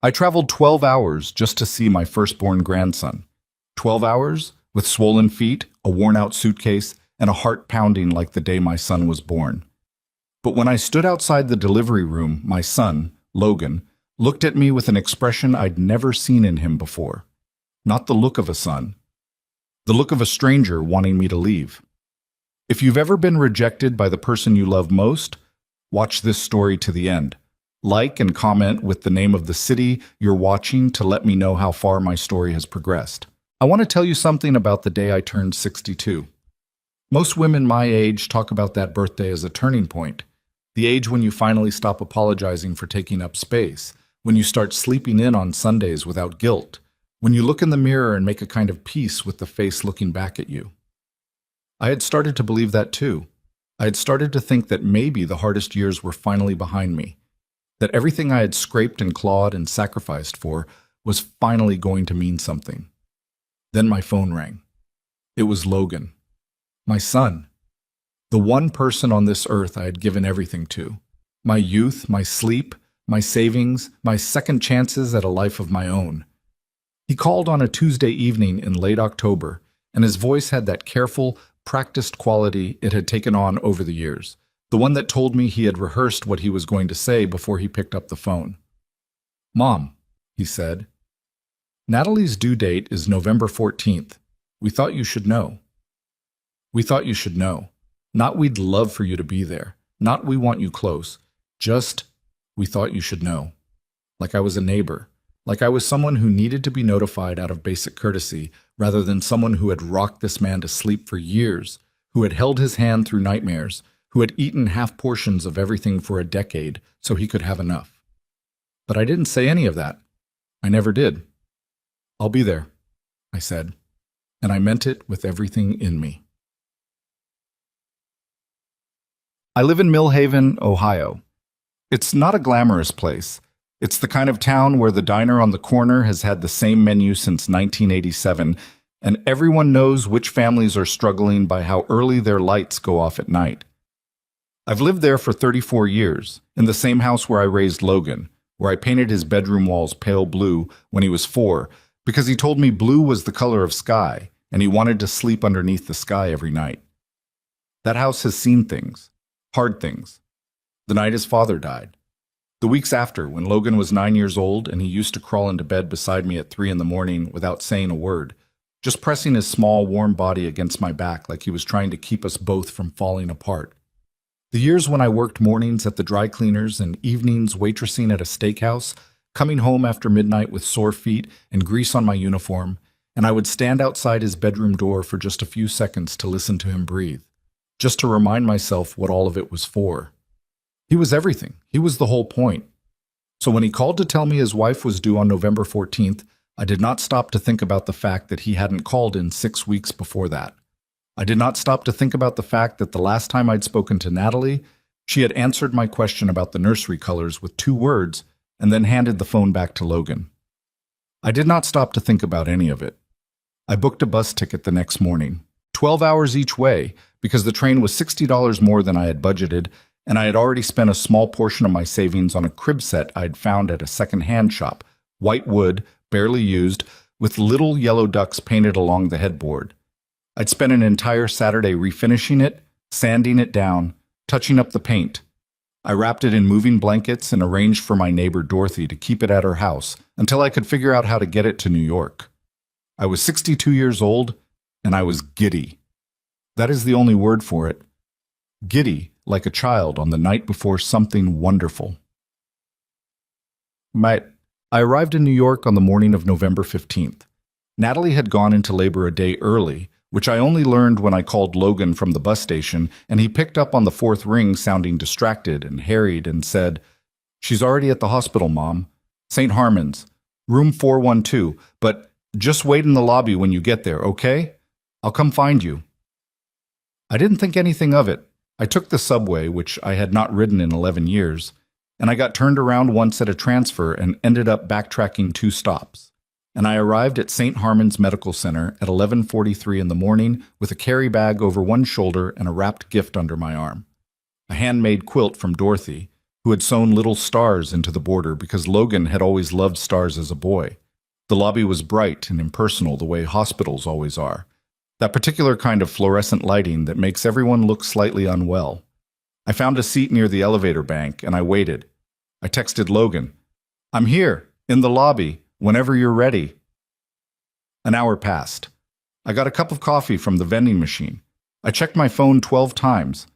I traveled 12 hours just to see my firstborn grandson. 12 hours with swollen feet, a worn-out suitcase, and a heart pounding like the day my son was born. But when I stood outside the delivery room, my son, Logan, looked at me with an expression I'd never seen in him before. Not the look of a son. The look of a stranger wanting me to leave. If you've ever been rejected by the person you love most, watch this story to the end. Like and comment with the name of the city you're watching to let me know how far my story has progressed. I want to tell you something about the day I turned 62. Most women my age talk about that birthday as a turning point. The age when you finally stop apologizing for taking up space, when you start sleeping in on Sundays without guilt, when you look in the mirror and make a kind of peace with the face looking back at you. I had started to believe that too. I had started to think that maybe the hardest years were finally behind me, that everything I had scraped and clawed and sacrificed for was finally going to mean something. Then my phone rang. It was Logan, my son, the one person on this earth I had given everything to. My youth, my sleep, my savings, my second chances at a life of my own. He called on a Tuesday evening in late October, and his voice had that careful, practiced quality it had taken on over the years, the one that told me he had rehearsed what he was going to say before he picked up the phone. "Mom," he said, "Natalie's due date is November 14th. We thought you should know." We thought you should know. Not we'd love for you to be there. Not we want you close. Just, we thought you should know. Like I was a neighbor. Like I was someone who needed to be notified out of basic courtesy, rather than someone who had rocked this man to sleep for years, who had held his hand through nightmares, who had eaten half portions of everything for a decade so he could have enough. But I didn't say any of that. I never did. "I'll be there," I said, and I meant it with everything in me. I live in Mill Haven, Ohio. It's not a glamorous place. It's the kind of town where the diner on the corner has had the same menu since 1987, and everyone knows which families are struggling by how early their lights go off at night. I've lived there for 34 years, in the same house where I raised Logan, where I painted his bedroom walls pale blue when he was 4, because he told me blue was the color of sky, and he wanted to sleep underneath the sky every night. That house has seen things. Hard things. The night his father died. The weeks after, when Logan was 9 years old and he used to crawl into bed beside me at 3 in the morning without saying a word, just pressing his small, warm body against my back like he was trying to keep us both from falling apart. The years when I worked mornings at the dry cleaners and evenings waitressing at a steakhouse, coming home after midnight with sore feet and grease on my uniform, and I would stand outside his bedroom door for just a few seconds to listen to him breathe, just to remind myself what all of it was for. He was everything. He was the whole point. So when he called to tell me his wife was due on November 14th, I did not stop to think about the fact that he hadn't called in 6 weeks before that. I did not stop to think about the fact that the last time I'd spoken to Natalie, she had answered my question about the nursery colors with 2 words and then handed the phone back to Logan. I did not stop to think about any of it. I booked a bus ticket the next morning, 12 hours each way, because the train was $60 more than I had budgeted, and I had already spent a small portion of my savings on a crib set I'd found at a second-hand shop, white wood, barely used, with little yellow ducks painted along the headboard. I'd spent an entire Saturday refinishing it, sanding it down, touching up the paint. I wrapped it in moving blankets and arranged for my neighbor Dorothy to keep it at her house until I could figure out how to get it to New York. I was 62 years old, and I was giddy. That is the only word for it. Giddy, like a child on the night before something wonderful. I arrived in New York on the morning of November 15th. Natalie had gone into labor a day early, which I only learned when I called Logan from the bus station, and he picked up on the 4th ring sounding distracted and harried and said, "She's already at the hospital, Mom. St. Harmon's, room 412, but just wait in the lobby when you get there, okay? I'll come find you." I didn't think anything of it. I took the subway, which I had not ridden in 11 years, and I got turned around once at a transfer and ended up backtracking 2 stops. And I arrived at St. Harmon's Medical Center at 11:43 in the morning with a carry bag over one shoulder and a wrapped gift under my arm. A handmade quilt from Dorothy, who had sewn little stars into the border because Logan had always loved stars as a boy. The lobby was bright and impersonal the way hospitals always are. That particular kind of fluorescent lighting that makes everyone look slightly unwell. I found a seat near the elevator bank and I waited. I texted Logan, "I'm here, in the lobby, whenever you're ready." An hour passed. I got a cup of coffee from the vending machine. I checked my phone 12 times.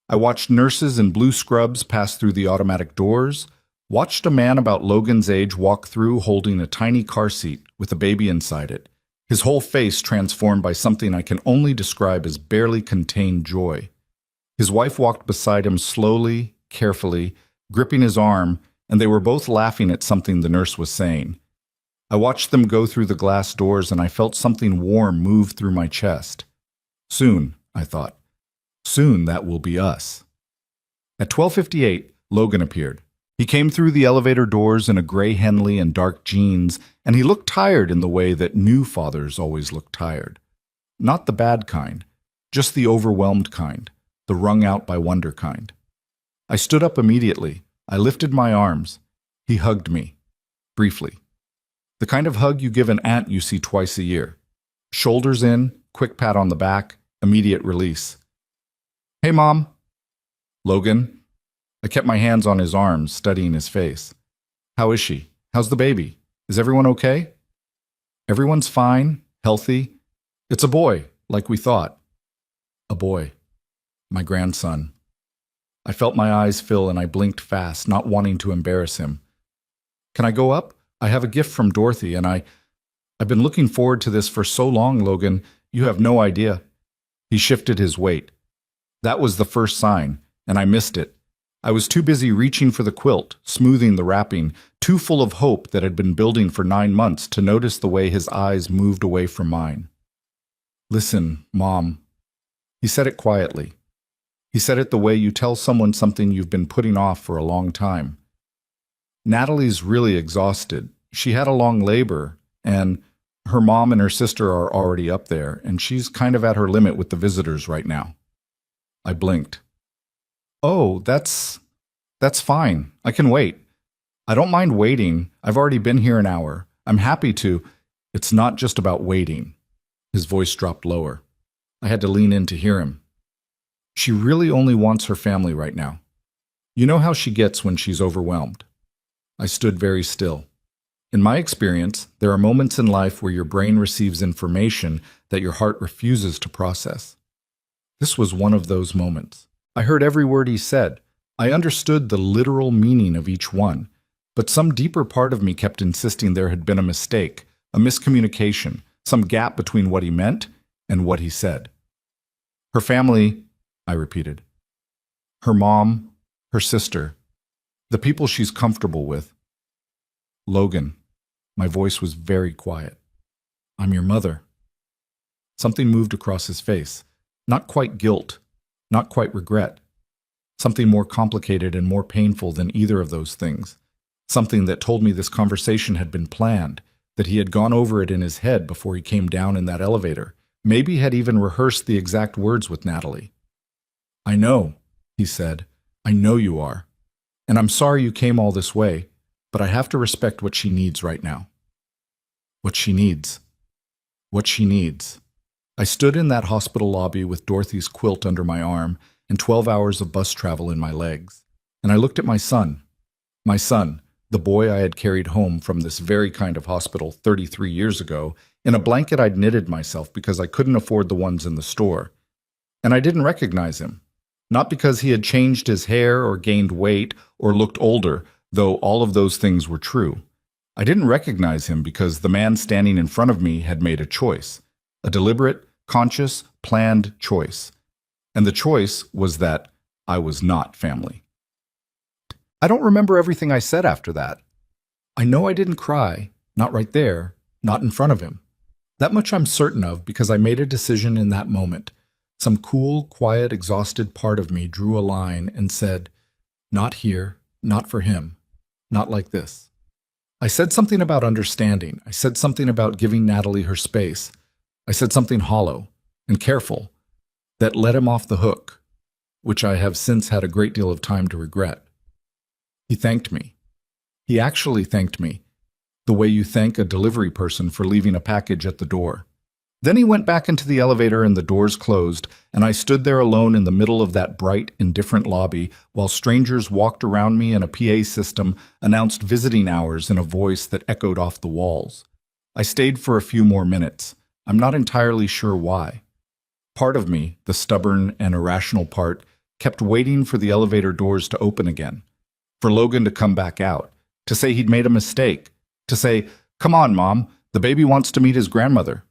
I watched nurses in blue scrubs pass through the automatic doors, watched a man about Logan's age walk through holding a tiny car seat with a baby inside it, his whole face transformed by something I can only describe as barely contained joy. His wife walked beside him slowly, carefully, gripping his arm, and they were both laughing at something the nurse was saying. I watched them go through the glass doors and I felt something warm move through my chest. Soon, I thought. Soon that will be us. At 12:58, Logan appeared. He came through the elevator doors in a gray Henley and dark jeans, and he looked tired in the way that new fathers always look tired. Not the bad kind, just the overwhelmed kind, the wrung out by wonder kind. I stood up immediately. I lifted my arms. He hugged me, briefly. The kind of hug you give an aunt you see twice a year. Shoulders in, quick pat on the back, immediate release. "Hey, Mom." "Logan." I kept my hands on his arms, studying his face. "How is she? How's the baby? Is everyone okay?" "Everyone's fine, healthy. It's a boy, like we thought." A boy. My grandson. I felt my eyes fill and I blinked fast, not wanting to embarrass him. "Can I go up? I have a gift from Dorothy and I've been looking forward to this for so long, Logan. You have no idea." He shifted his weight. That was the first sign, and I missed it. I was too busy reaching for the quilt, smoothing the wrapping, too full of hope that had been building for 9 months to notice the way his eyes moved away from mine. "Listen, Mom." He said it quietly. He said it the way you tell someone something you've been putting off for a long time. "Natalie's really exhausted. She had a long labor, and her mom and her sister are already up there, and she's kind of at her limit with the visitors right now." I blinked. "Oh, that's fine. I can wait. I don't mind waiting. I've already been here an hour. I'm happy to." "It's not just about waiting." His voice dropped lower. I had to lean in to hear him. "She really only wants her family right now. You know how she gets when she's overwhelmed." I stood very still. In my experience, there are moments in life where your brain receives information that your heart refuses to process. This was one of those moments. I heard every word he said. I understood the literal meaning of each one, but some deeper part of me kept insisting there had been a mistake, a miscommunication, some gap between what he meant and what he said. "Her family," I repeated. "Her mom, her sister, the people she's comfortable with." "Logan." My voice was very quiet. "I'm your mother." Something moved across his face. Not quite guilt, not quite regret. Something more complicated and more painful than either of those things. Something that told me this conversation had been planned, that he had gone over it in his head before he came down in that elevator, maybe had even rehearsed the exact words with Natalie. "I know," he said. "I know you are. And I'm sorry you came all this way, but I have to respect what she needs right now." What she needs. What she needs. I stood in that hospital lobby with Dorothy's quilt under my arm and 12 hours of bus travel in my legs. And I looked at my son, the boy I had carried home from this very kind of hospital 33 years ago, in a blanket I'd knitted myself because I couldn't afford the ones in the store. And I didn't recognize him. Not because he had changed his hair or gained weight or looked older, though all of those things were true. I didn't recognize him because the man standing in front of me had made a choice, a deliberate, conscious, planned choice. And the choice was that I was not family. I don't remember everything I said after that. I know I didn't cry, not right there, not in front of him. That much I'm certain of because I made a decision in that moment. Some cool, quiet, exhausted part of me drew a line and said, "Not here, not for him, not like this." I said something about understanding. I said something about giving Natalie her space. I said something hollow and careful that let him off the hook, which I have since had a great deal of time to regret. He thanked me. He actually thanked me, the way you thank a delivery person for leaving a package at the door. Then he went back into the elevator and the doors closed, and I stood there alone in the middle of that bright, indifferent lobby while strangers walked around me and a PA system announced visiting hours in a voice that echoed off the walls. I stayed for a few more minutes. I'm not entirely sure why. Part of me, the stubborn and irrational part, kept waiting for the elevator doors to open again, for Logan to come back out, to say he'd made a mistake, to say, "Come on, Mom, the baby wants to meet his grandmother."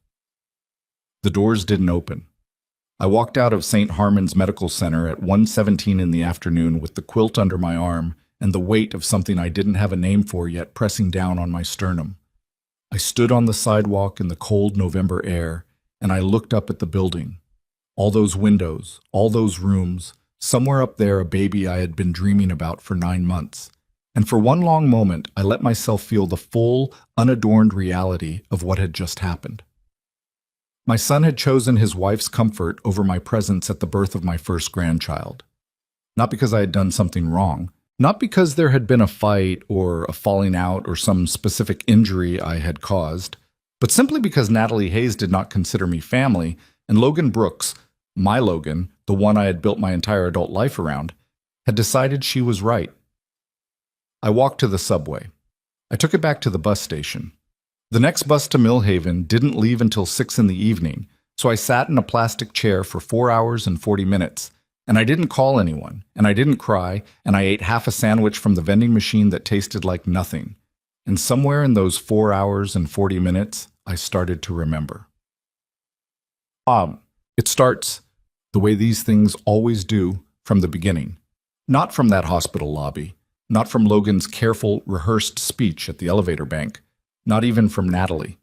The doors didn't open. I walked out of St. Harmon's Medical Center at 1:17 in the afternoon with the quilt under my arm and the weight of something I didn't have a name for yet pressing down on my sternum. I stood on the sidewalk in the cold November air, and I looked up at the building. All those windows, all those rooms, somewhere up there a baby I had been dreaming about for 9 months. And for one long moment, I let myself feel the full, unadorned reality of what had just happened. My son had chosen his wife's comfort over my presence at the birth of my first grandchild. Not because I had done something wrong, not because there had been a fight or a falling out or some specific injury I had caused, but simply because Natalie Hayes did not consider me family, and Logan Brooks, my Logan, the one I had built my entire adult life around, had decided she was right. I walked to the subway. I took it back to the bus station. The next bus to Millhaven didn't leave until 6 in the evening, so I sat in a plastic chair for 4 hours and 40 minutes, and I didn't call anyone, and I didn't cry, and I ate half a sandwich from the vending machine that tasted like nothing. And somewhere in those 4 hours and 40 minutes, I started to remember. It starts, the way these things always do, from the beginning. Not from that hospital lobby, not from Logan's careful, rehearsed speech at the elevator bank, not even from Natalie.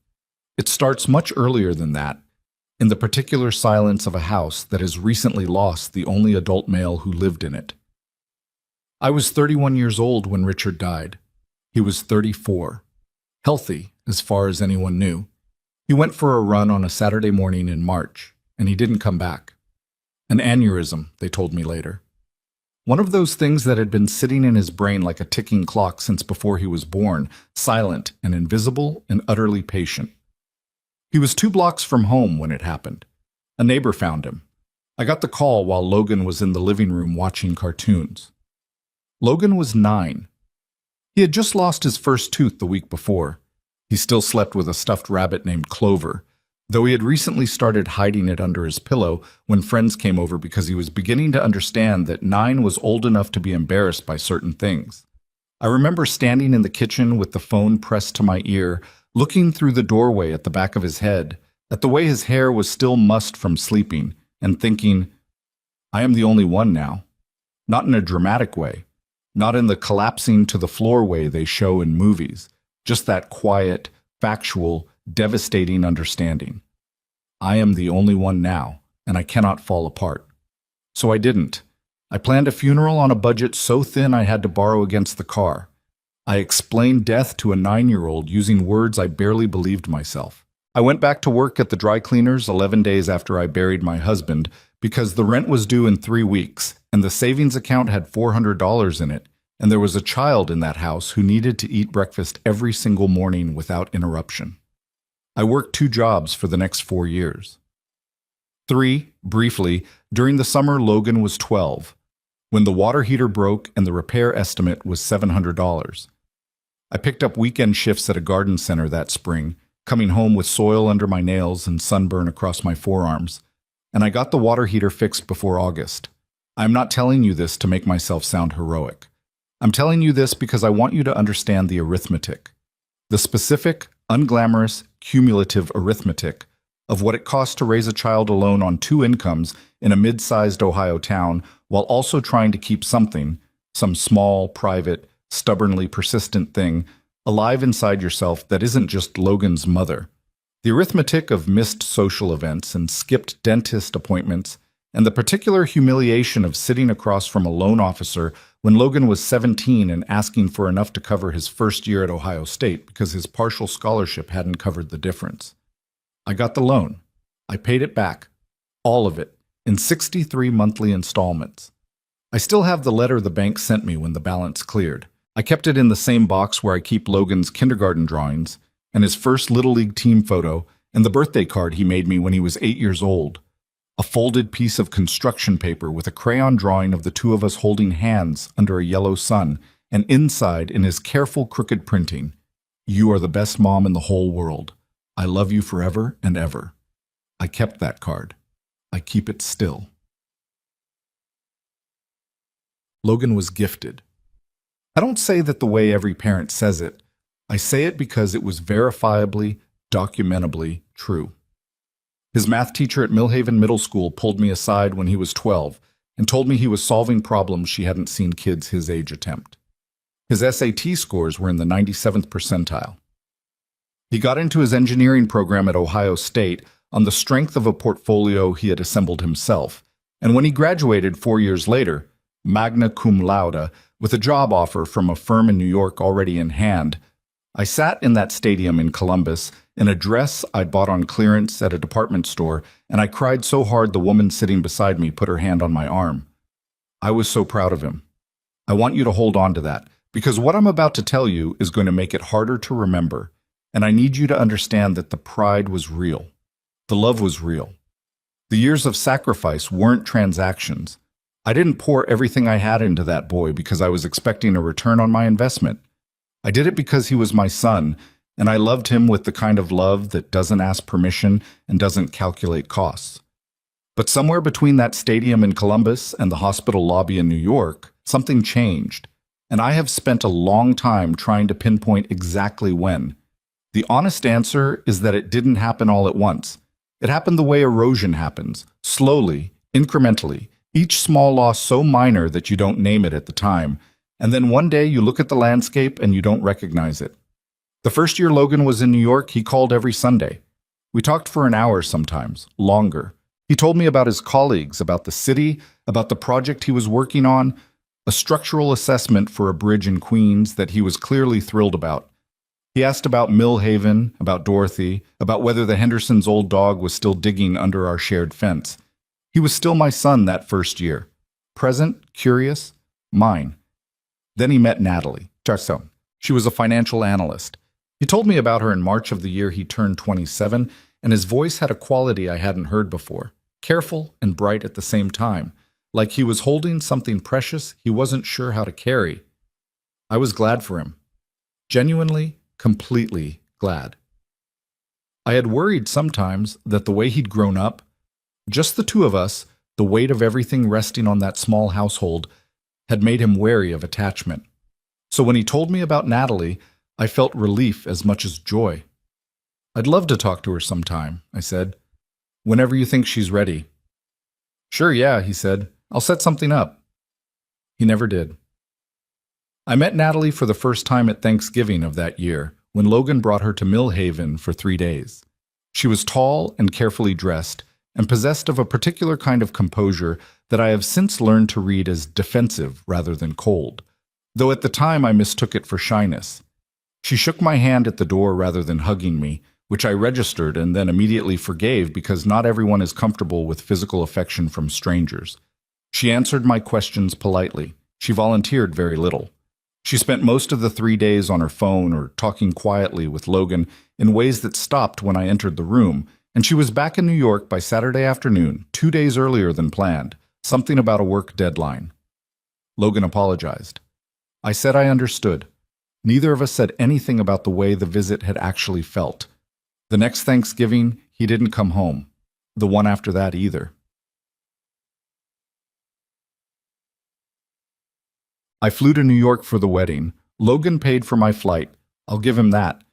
It starts much earlier than that, in the particular silence of a house that has recently lost the only adult male who lived in it. I was 31 years old when Richard died. He was 34. Healthy, as far as anyone knew. He went for a run on a Saturday morning in March, and he didn't come back. An aneurysm, they told me later. One of those things that had been sitting in his brain like a ticking clock since before he was born, silent and invisible and utterly patient. He was 2 blocks from home when it happened. A neighbor found him. I got the call while Logan was in the living room watching cartoons. Logan was 9. He had just lost his first tooth the week before. He still slept with a stuffed rabbit named Clover, though he had recently started hiding it under his pillow when friends came over because he was beginning to understand that 9 was old enough to be embarrassed by certain things. I remember standing in the kitchen with the phone pressed to my ear, looking through the doorway at the back of his head, at the way his hair was still mussed from sleeping, and thinking, I am the only one now. Not in a dramatic way, not in the collapsing to the floor way they show in movies, just that quiet, factual, devastating understanding. I am the only one now, and I cannot fall apart. So I didn't. I planned a funeral on a budget so thin I had to borrow against the car. I explained death to a 9-year-old using words I barely believed myself. I went back to work at the dry cleaners 11 days after I buried my husband because the rent was due in 3 weeks, and the savings account had $400 in it, and there was a child in that house who needed to eat breakfast every single morning without interruption. I worked 2 jobs for the next 4 years. 3, briefly, during the summer Logan was 12, when the water heater broke and the repair estimate was $700. I picked up weekend shifts at a garden center that spring, coming home with soil under my nails and sunburn across my forearms, and I got the water heater fixed before August. I'm not telling you this to make myself sound heroic. I'm telling you this because I want you to understand the arithmetic. The specific, unglamorous, cumulative arithmetic of what it costs to raise a child alone on 2 incomes in a mid-sized Ohio town while also trying to keep something, some small, private, stubbornly persistent thing, alive inside yourself that isn't just Logan's mother. The arithmetic of missed social events and skipped dentist appointments, and the particular humiliation of sitting across from a loan officer when Logan was 17 and asking for enough to cover his first year at Ohio State because his partial scholarship hadn't covered the difference. I got the loan. I paid it back, all of it, in 63 monthly installments. I still have the letter the bank sent me when the balance cleared. I kept it in the same box where I keep Logan's kindergarten drawings and his first Little League team photo and the birthday card he made me when he was 8 years old. A folded piece of construction paper with a crayon drawing of the two of us holding hands under a yellow sun, and inside, in his careful crooked printing, "You are the best mom in the whole world. I love you forever and ever." I kept that card. I keep it still. Logan was gifted. I don't say that the way every parent says it. I say it because it was verifiably, documentably true. His math teacher at Millhaven Middle School pulled me aside when he was 12 and told me he was solving problems she hadn't seen kids his age attempt. His SAT scores were in the 97th percentile. He got into his engineering program at Ohio State on the strength of a portfolio he had assembled himself, and when he graduated 4 years later, magna cum laude, with a job offer from a firm in New York already in hand, I sat in that stadium in Columbus in a dress I'd bought on clearance at a department store, and I cried so hard the woman sitting beside me put her hand on my arm. I was so proud of him. I want you to hold on to that, because what I'm about to tell you is going to make it harder to remember, and I need you to understand that the pride was real. The love was real. The years of sacrifice weren't transactions. I didn't pour everything I had into that boy because I was expecting a return on my investment. I did it because he was my son, and I loved him with the kind of love that doesn't ask permission and doesn't calculate costs. But somewhere between that stadium in Columbus and the hospital lobby in New York, something changed, and I have spent a long time trying to pinpoint exactly when. The honest answer is that it didn't happen all at once. It happened the way erosion happens, slowly, incrementally, each small loss so minor that you don't name it at the time, and then one day you look at the landscape and you don't recognize it. The first year Logan was in New York, he called every Sunday. We talked for an hour sometimes, longer. He told me about his colleagues, about the city, about the project he was working on, a structural assessment for a bridge in Queens that he was clearly thrilled about. He asked about Millhaven, about Dorothy, about whether the Hendersons' old dog was still digging under our shared fence. He was still my son that first year. Present, curious, mine. Then he met Natalie. She was a financial analyst. He told me about her in March of the year he turned 27, and his voice had a quality I hadn't heard before, careful and bright at the same time, like he was holding something precious he wasn't sure how to carry. I was glad for him. Genuinely, completely glad. I had worried sometimes that the way he'd grown up, just the two of us, the weight of everything resting on that small household, had made him wary of attachment. So when he told me about Natalie, I felt relief as much as joy. "I'd love to talk to her sometime," I said. "Whenever you think she's ready." "Sure, yeah," he said. "I'll set something up." He never did. I met Natalie for the first time at Thanksgiving of that year, when Logan brought her to Millhaven for 3 days. She was tall and carefully dressed, and possessed of a particular kind of composure that I have since learned to read as defensive rather than cold, though at the time I mistook it for shyness. She shook my hand at the door rather than hugging me, which I registered and then immediately forgave because not everyone is comfortable with physical affection from strangers. She answered my questions politely. She volunteered very little. She spent most of the 3 days on her phone or talking quietly with Logan in ways that stopped when I entered the room, and she was back in New York by Saturday afternoon, 2 days earlier than planned, something about a work deadline. Logan apologized. I said I understood. Neither of us said anything about the way the visit had actually felt. The next Thanksgiving, he didn't come home. The one after that either. I flew to New York for the wedding. Logan paid for my flight. I'll give him that.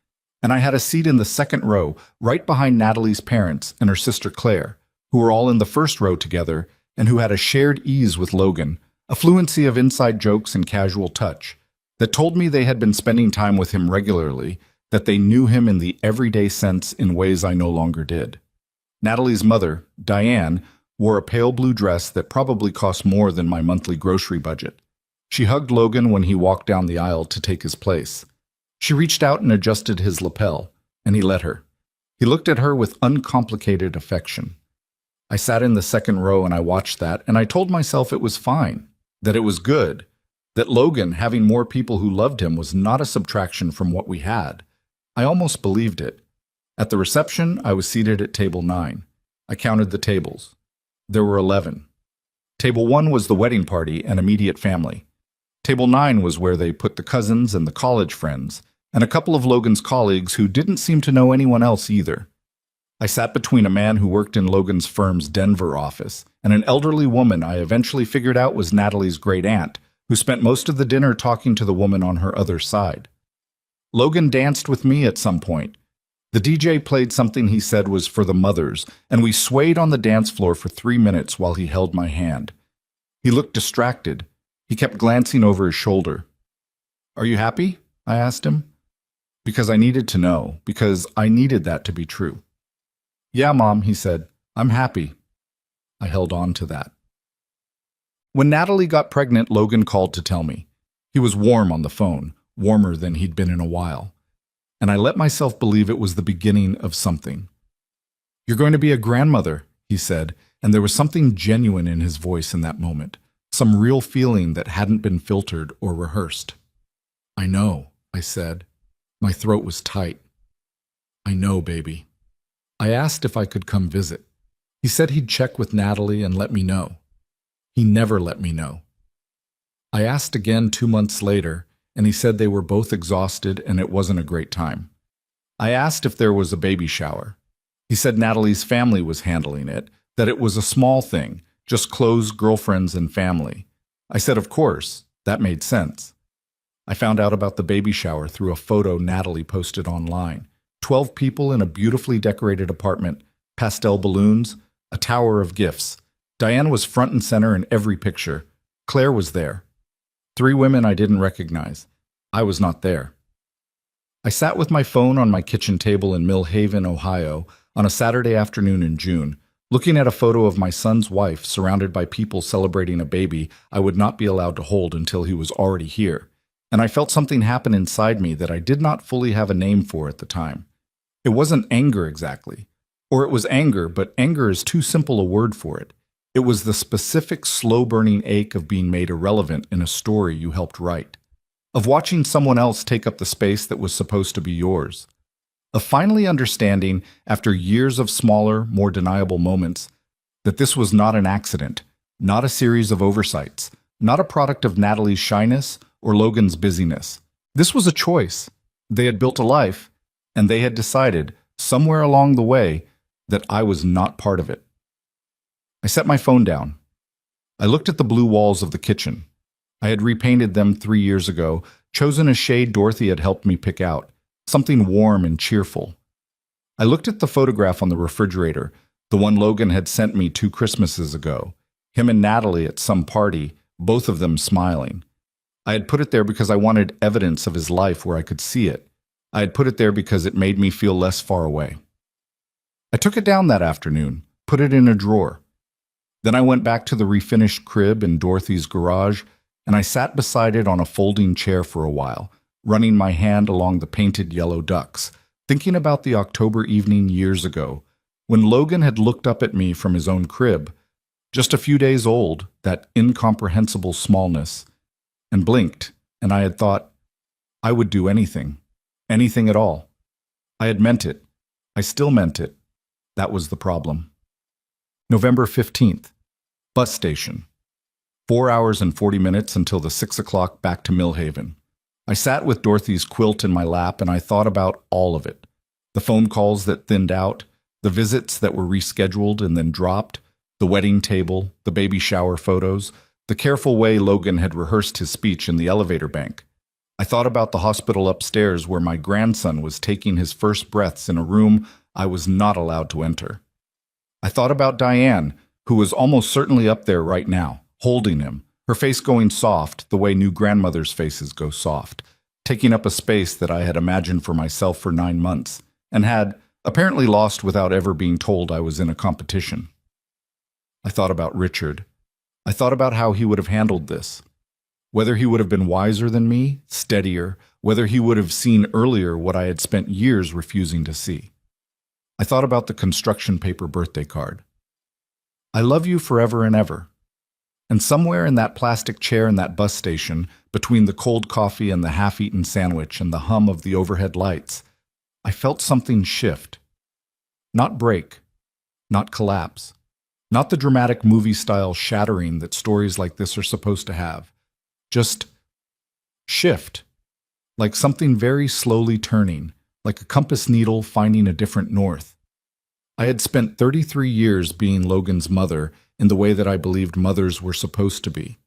And I had a seat in the second row, right behind Natalie's parents and her sister Claire, who were all in the first row together and who had a shared ease with Logan, a fluency of inside jokes and casual touch, that told me they had been spending time with him regularly, that they knew him in the everyday sense in ways I no longer did. Natalie's mother, Diane, wore a pale blue dress that probably cost more than my monthly grocery budget. She hugged Logan when he walked down the aisle to take his place. She reached out and adjusted his lapel, and he let her. He looked at her with uncomplicated affection. I sat in the second row and I watched that, and I told myself it was fine, that it was good, That Logan, having more people who loved him, was not a subtraction from what we had. I almost believed it. At the reception, I was seated at table 9. I counted the tables. There were 11. Table 1 was the wedding party and immediate family. Table 9 was where they put the cousins and the college friends, and a couple of Logan's colleagues who didn't seem to know anyone else either. I sat between a man who worked in Logan's firm's Denver office and an elderly woman I eventually figured out was Natalie's great aunt, who spent most of the dinner talking to the woman on her other side. Logan danced with me at some point. The DJ played something he said was for the mothers, and we swayed on the dance floor for 3 minutes while he held my hand. He looked distracted. He kept glancing over his shoulder. "Are you happy?" I asked him. Because I needed to know, because I needed that to be true. "Yeah, Mom," he said. "I'm happy." I held on to that. When Natalie got pregnant, Logan called to tell me. He was warm on the phone, warmer than he'd been in a while. And I let myself believe it was the beginning of something. "You're going to be a grandmother," he said, and there was something genuine in his voice in that moment, some real feeling that hadn't been filtered or rehearsed. "I know," I said. My throat was tight. "I know, baby." I asked if I could come visit. He said he'd check with Natalie and let me know. He never let me know. I asked again 2 months later, and he said they were both exhausted and it wasn't a great time. I asked if there was a baby shower. He said Natalie's family was handling it, that it was a small thing, just close girlfriends and family. I said, of course, that made sense. I found out about the baby shower through a photo Natalie posted online. 12 people in a beautifully decorated apartment, pastel balloons, a tower of gifts. Diane was front and center in every picture. Claire was there. 3 women I didn't recognize. I was not there. I sat with my phone on my kitchen table in Mill Haven, Ohio, on a Saturday afternoon in June, looking at a photo of my son's wife surrounded by people celebrating a baby I would not be allowed to hold until he was already here, and I felt something happen inside me that I did not fully have a name for at the time. It wasn't anger exactly. Or it was anger, but anger is too simple a word for it. It was the specific, slow-burning ache of being made irrelevant in a story you helped write, of watching someone else take up the space that was supposed to be yours, of finally understanding, after years of smaller, more deniable moments, that this was not an accident, not a series of oversights, not a product of Natalie's shyness or Logan's busyness. This was a choice. They had built a life, and they had decided, somewhere along the way, that I was not part of it. I set my phone down. I looked at the blue walls of the kitchen. I had repainted them 3 years ago, chosen a shade Dorothy had helped me pick out, something warm and cheerful. I looked at the photograph on the refrigerator, the one Logan had sent me 2 Christmases ago, him and Natalie at some party, both of them smiling. I had put it there because I wanted evidence of his life where I could see it. I had put it there because it made me feel less far away. I took it down that afternoon, put it in a drawer. Then I went back to the refinished crib in Dorothy's garage, and I sat beside it on a folding chair for a while, running my hand along the painted yellow ducks, thinking about the October evening years ago, when Logan had looked up at me from his own crib, just a few days old, that incomprehensible smallness, and blinked, and I had thought, I would do anything, anything at all. I had meant it. I still meant it. That was the problem. November 15th. Bus station. 4 hours and 40 minutes until the 6 o'clock back to Mill Haven. I sat with Dorothy's quilt in my lap and I thought about all of it. The phone calls that thinned out, the visits that were rescheduled and then dropped, the wedding table, the baby shower photos, the careful way Logan had rehearsed his speech in the elevator bank. I thought about the hospital upstairs where my grandson was taking his first breaths in a room I was not allowed to enter. I thought about Diane, who was almost certainly up there right now, holding him, her face going soft the way new grandmothers' faces go soft, taking up a space that I had imagined for myself for 9 months, and had apparently lost without ever being told I was in a competition. I thought about Richard. I thought about how he would have handled this. Whether he would have been wiser than me, steadier, whether he would have seen earlier what I had spent years refusing to see. I thought about the construction paper birthday card. I love you forever and ever. And somewhere in that plastic chair in that bus station, Between the cold coffee and the half-eaten sandwich and the hum of the overhead lights, I felt something shift. Not break, not collapse, not the dramatic movie-style shattering that stories like this are supposed to have. Just shift, like something very slowly turning, like a compass needle finding a different north. I had spent 33 years being Logan's mother in the way that I believed mothers were supposed to be.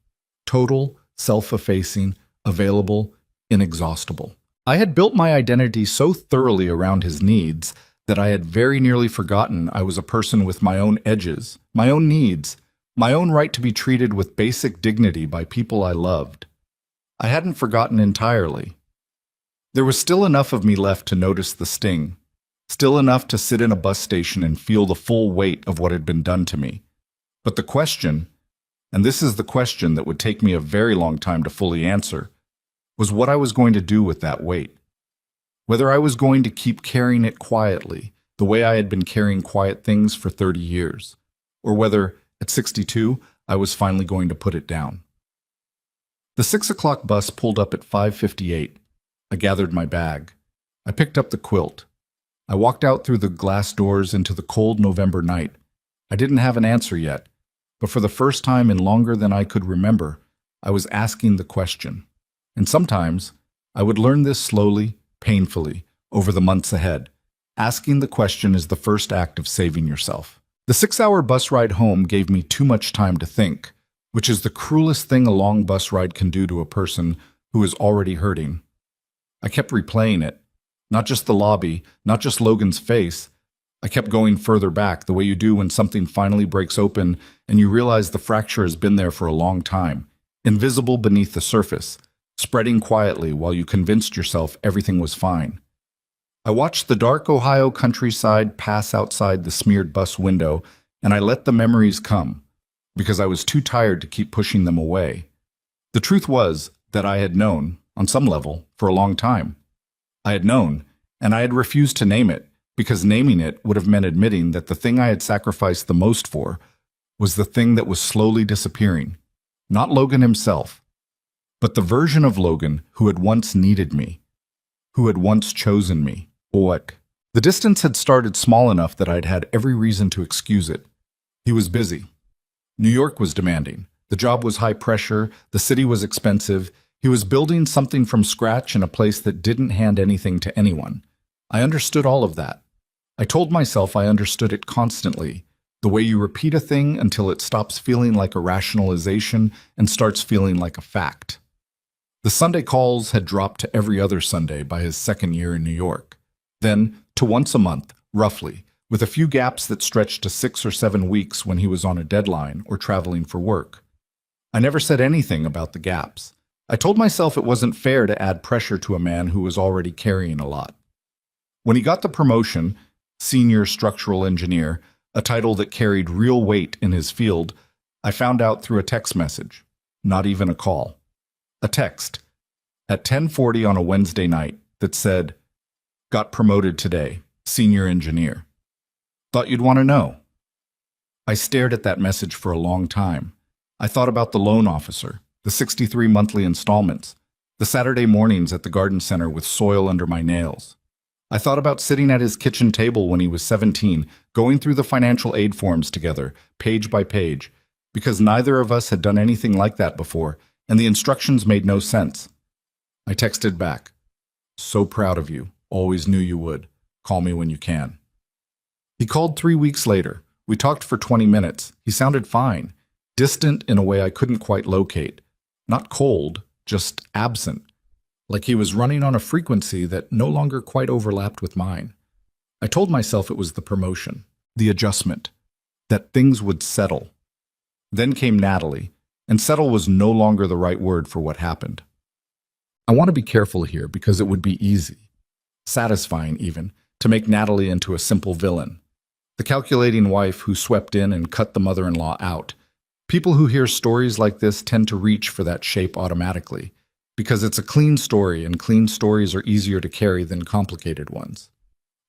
Total, self-effacing, available, inexhaustible. I had built my identity so thoroughly around his needs that I had very nearly forgotten I was a person with my own edges, my own needs, my own right to be treated with basic dignity by people I loved. I hadn't forgotten entirely. There was still enough of me left to notice the sting, still enough to sit in a bus station and feel the full weight of what had been done to me. But the question, and this is the question that would take me a very long time to fully answer, was what I was going to do with that weight. Whether I was going to keep carrying it quietly, the way I had been carrying quiet things for 30 years, or whether, at 62, I was finally going to put it down. The 6 o'clock bus pulled up at 5:58. I gathered my bag. I picked up the quilt. I walked out through the glass doors into the cold November night. I didn't have an answer yet, but for the first time in longer than I could remember, I was asking the question. And sometimes I would learn this slowly, painfully, over the months ahead. Asking the question is the first act of saving yourself. The 6-hour bus ride home gave me too much time to think, which is the cruelest thing a long bus ride can do to a person who is already hurting. I kept replaying it. Not just the lobby, not just Logan's face. I kept going further back, the way you do when something finally breaks open and you realize the fracture has been there for a long time, invisible beneath the surface, spreading quietly while you convinced yourself everything was fine. I watched the dark Ohio countryside pass outside the smeared bus window, and I let the memories come, because I was too tired to keep pushing them away. The truth was that I had known, on some level, for a long time. I had known, and I had refused to name it, because naming it would have meant admitting that the thing I had sacrificed the most for was the thing that was slowly disappearing. Not Logan himself, but the version of Logan who had once needed me, who had once chosen me. What? The distance had started small enough that I'd had every reason to excuse it. He was busy. New York was demanding. The job was high pressure. The city was expensive. He was building something from scratch in a place that didn't hand anything to anyone. I understood all of that. I told myself I understood it constantly, the way you repeat a thing until it stops feeling like a rationalization and starts feeling like a fact. The Sunday calls had dropped to every other Sunday by his second year in New York, then to once a month, roughly, with a few gaps that stretched to 6 or 7 weeks when he was on a deadline or traveling for work. I never said anything about the gaps. I told myself it wasn't fair to add pressure to a man who was already carrying a lot. When he got the promotion, senior structural engineer, a title that carried real weight in his field, I found out through a text message, not even a call. A text, at 10:40 on a Wednesday night, that said, "Got promoted today, senior engineer. Thought you'd want to know." I stared at that message for a long time. I thought about the loan officer, the 63 monthly installments, the Saturday mornings at the garden center with soil under my nails. I thought about sitting at his kitchen table when he was 17, going through the financial aid forms together, page by page, because neither of us had done anything like that before, and the instructions made no sense. I texted back, "So proud of you. Always knew you would. Call me when you can." He called 3 weeks later. We talked for 20 minutes. He sounded fine, distant in a way I couldn't quite locate. Not cold, just absent, like he was running on a frequency that no longer quite overlapped with mine. I told myself it was the promotion, the adjustment, that things would settle. Then came Natalie, and settle was no longer the right word for what happened. I want to be careful here because it would be easy, satisfying even, to make Natalie into a simple villain. The calculating wife who swept in and cut the mother-in-law out. People who hear stories like this tend to reach for that shape automatically, because it's a clean story and clean stories are easier to carry than complicated ones.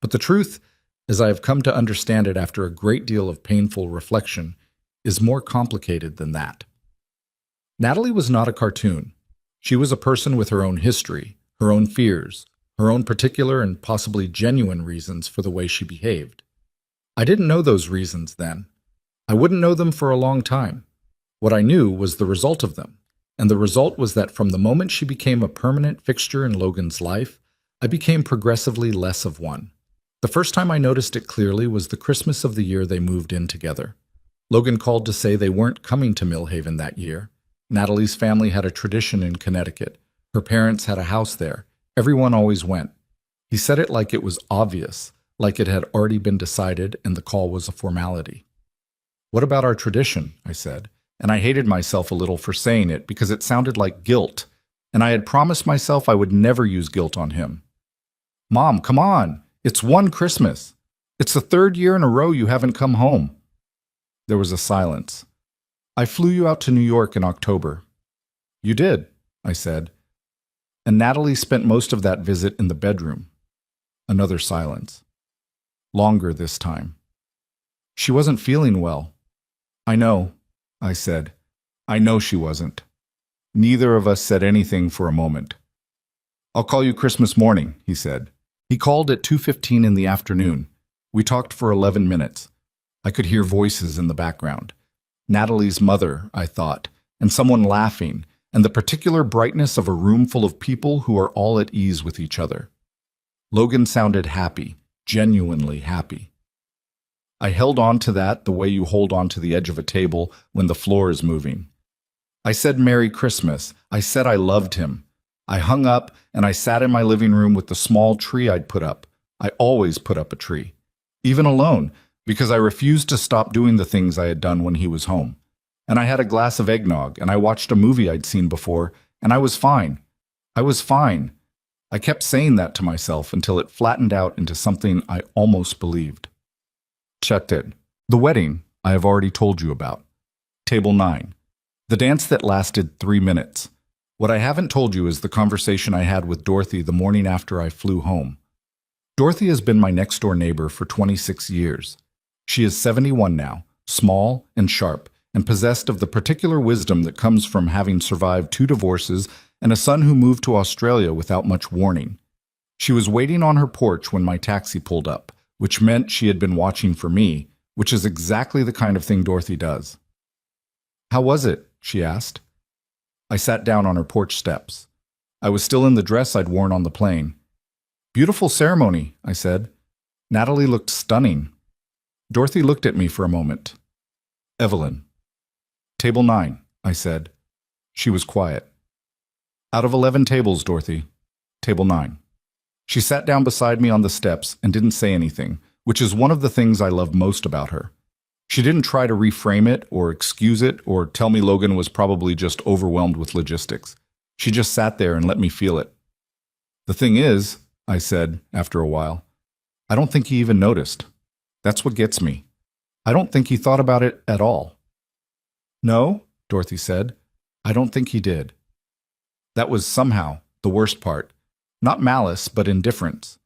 But the truth, as I have come to understand it after a great deal of painful reflection, is more complicated than that. Natalie was not a cartoon. She was a person with her own history, her own fears, her own particular and possibly genuine reasons for the way she behaved. I didn't know those reasons then. I wouldn't know them for a long time. What I knew was the result of them, and the result was that from the moment she became a permanent fixture in Logan's life, I became progressively less of one. The first time I noticed it clearly was the Christmas of the year they moved in together. Logan called to say they weren't coming to Millhaven that year. Natalie's family had a tradition in Connecticut. Her parents had a house there. Everyone always went. He said it like it was obvious, like it had already been decided and the call was a formality. "What about our tradition?" I said, and I hated myself a little for saying it because it sounded like guilt, and I had promised myself I would never use guilt on him. "Mom, come on! It's one Christmas. It's the third year in a row you haven't come home." There was a silence. "I flew you out to New York in October." "You did," I said. "And Natalie spent most of that visit in the bedroom." Another silence. Longer this time. "She wasn't feeling well." "I know," I said. "I know she wasn't." Neither of us said anything for a moment. "I'll call you Christmas morning," he said. He called at 2:15 in the afternoon. We talked for 11 minutes. I could hear voices in the background. Natalie's mother, I thought, and someone laughing, and the particular brightness of a room full of people who are all at ease with each other. Logan sounded happy, genuinely happy. I held on to that the way you hold on to the edge of a table when the floor is moving. I said Merry Christmas. I said I loved him. I hung up and I sat in my living room with the small tree I'd put up. I always put up a tree, even alone, because I refused to stop doing the things I had done when he was home. And I had a glass of eggnog, and I watched a movie I'd seen before, and I was fine. I was fine. I kept saying that to myself until it flattened out into something I almost believed. Checked it. The wedding I have already told you about. Table 9. The dance that lasted 3 minutes. What I haven't told you is the conversation I had with Dorothy the morning after I flew home. Dorothy has been my next-door neighbor for 26 years. She is 71 now, small and sharp, and possessed of the particular wisdom that comes from having survived 2 divorces and a son who moved to Australia without much warning. She was waiting on her porch when my taxi pulled up, which meant she had been watching for me, which is exactly the kind of thing Dorothy does. "How was it?" she asked. I sat down on her porch steps. I was still in the dress I'd worn on the plane. "Beautiful ceremony," I said. "Natalie looked stunning." Dorothy looked at me for a moment. "Evelyn." "Table 9, I said. She was quiet. "Out of 11 tables, Dorothy. Table 9. She sat down beside me on the steps and didn't say anything, which is one of the things I love most about her. She didn't try to reframe it or excuse it or tell me Logan was probably just overwhelmed with logistics. She just sat there and let me feel it. "The thing is," I said after a while, "I don't think he even noticed. That's what gets me. I don't think he thought about it at all." "No," Dorothy said. "I don't think he did." That was somehow the worst part. Not malice, but indifference.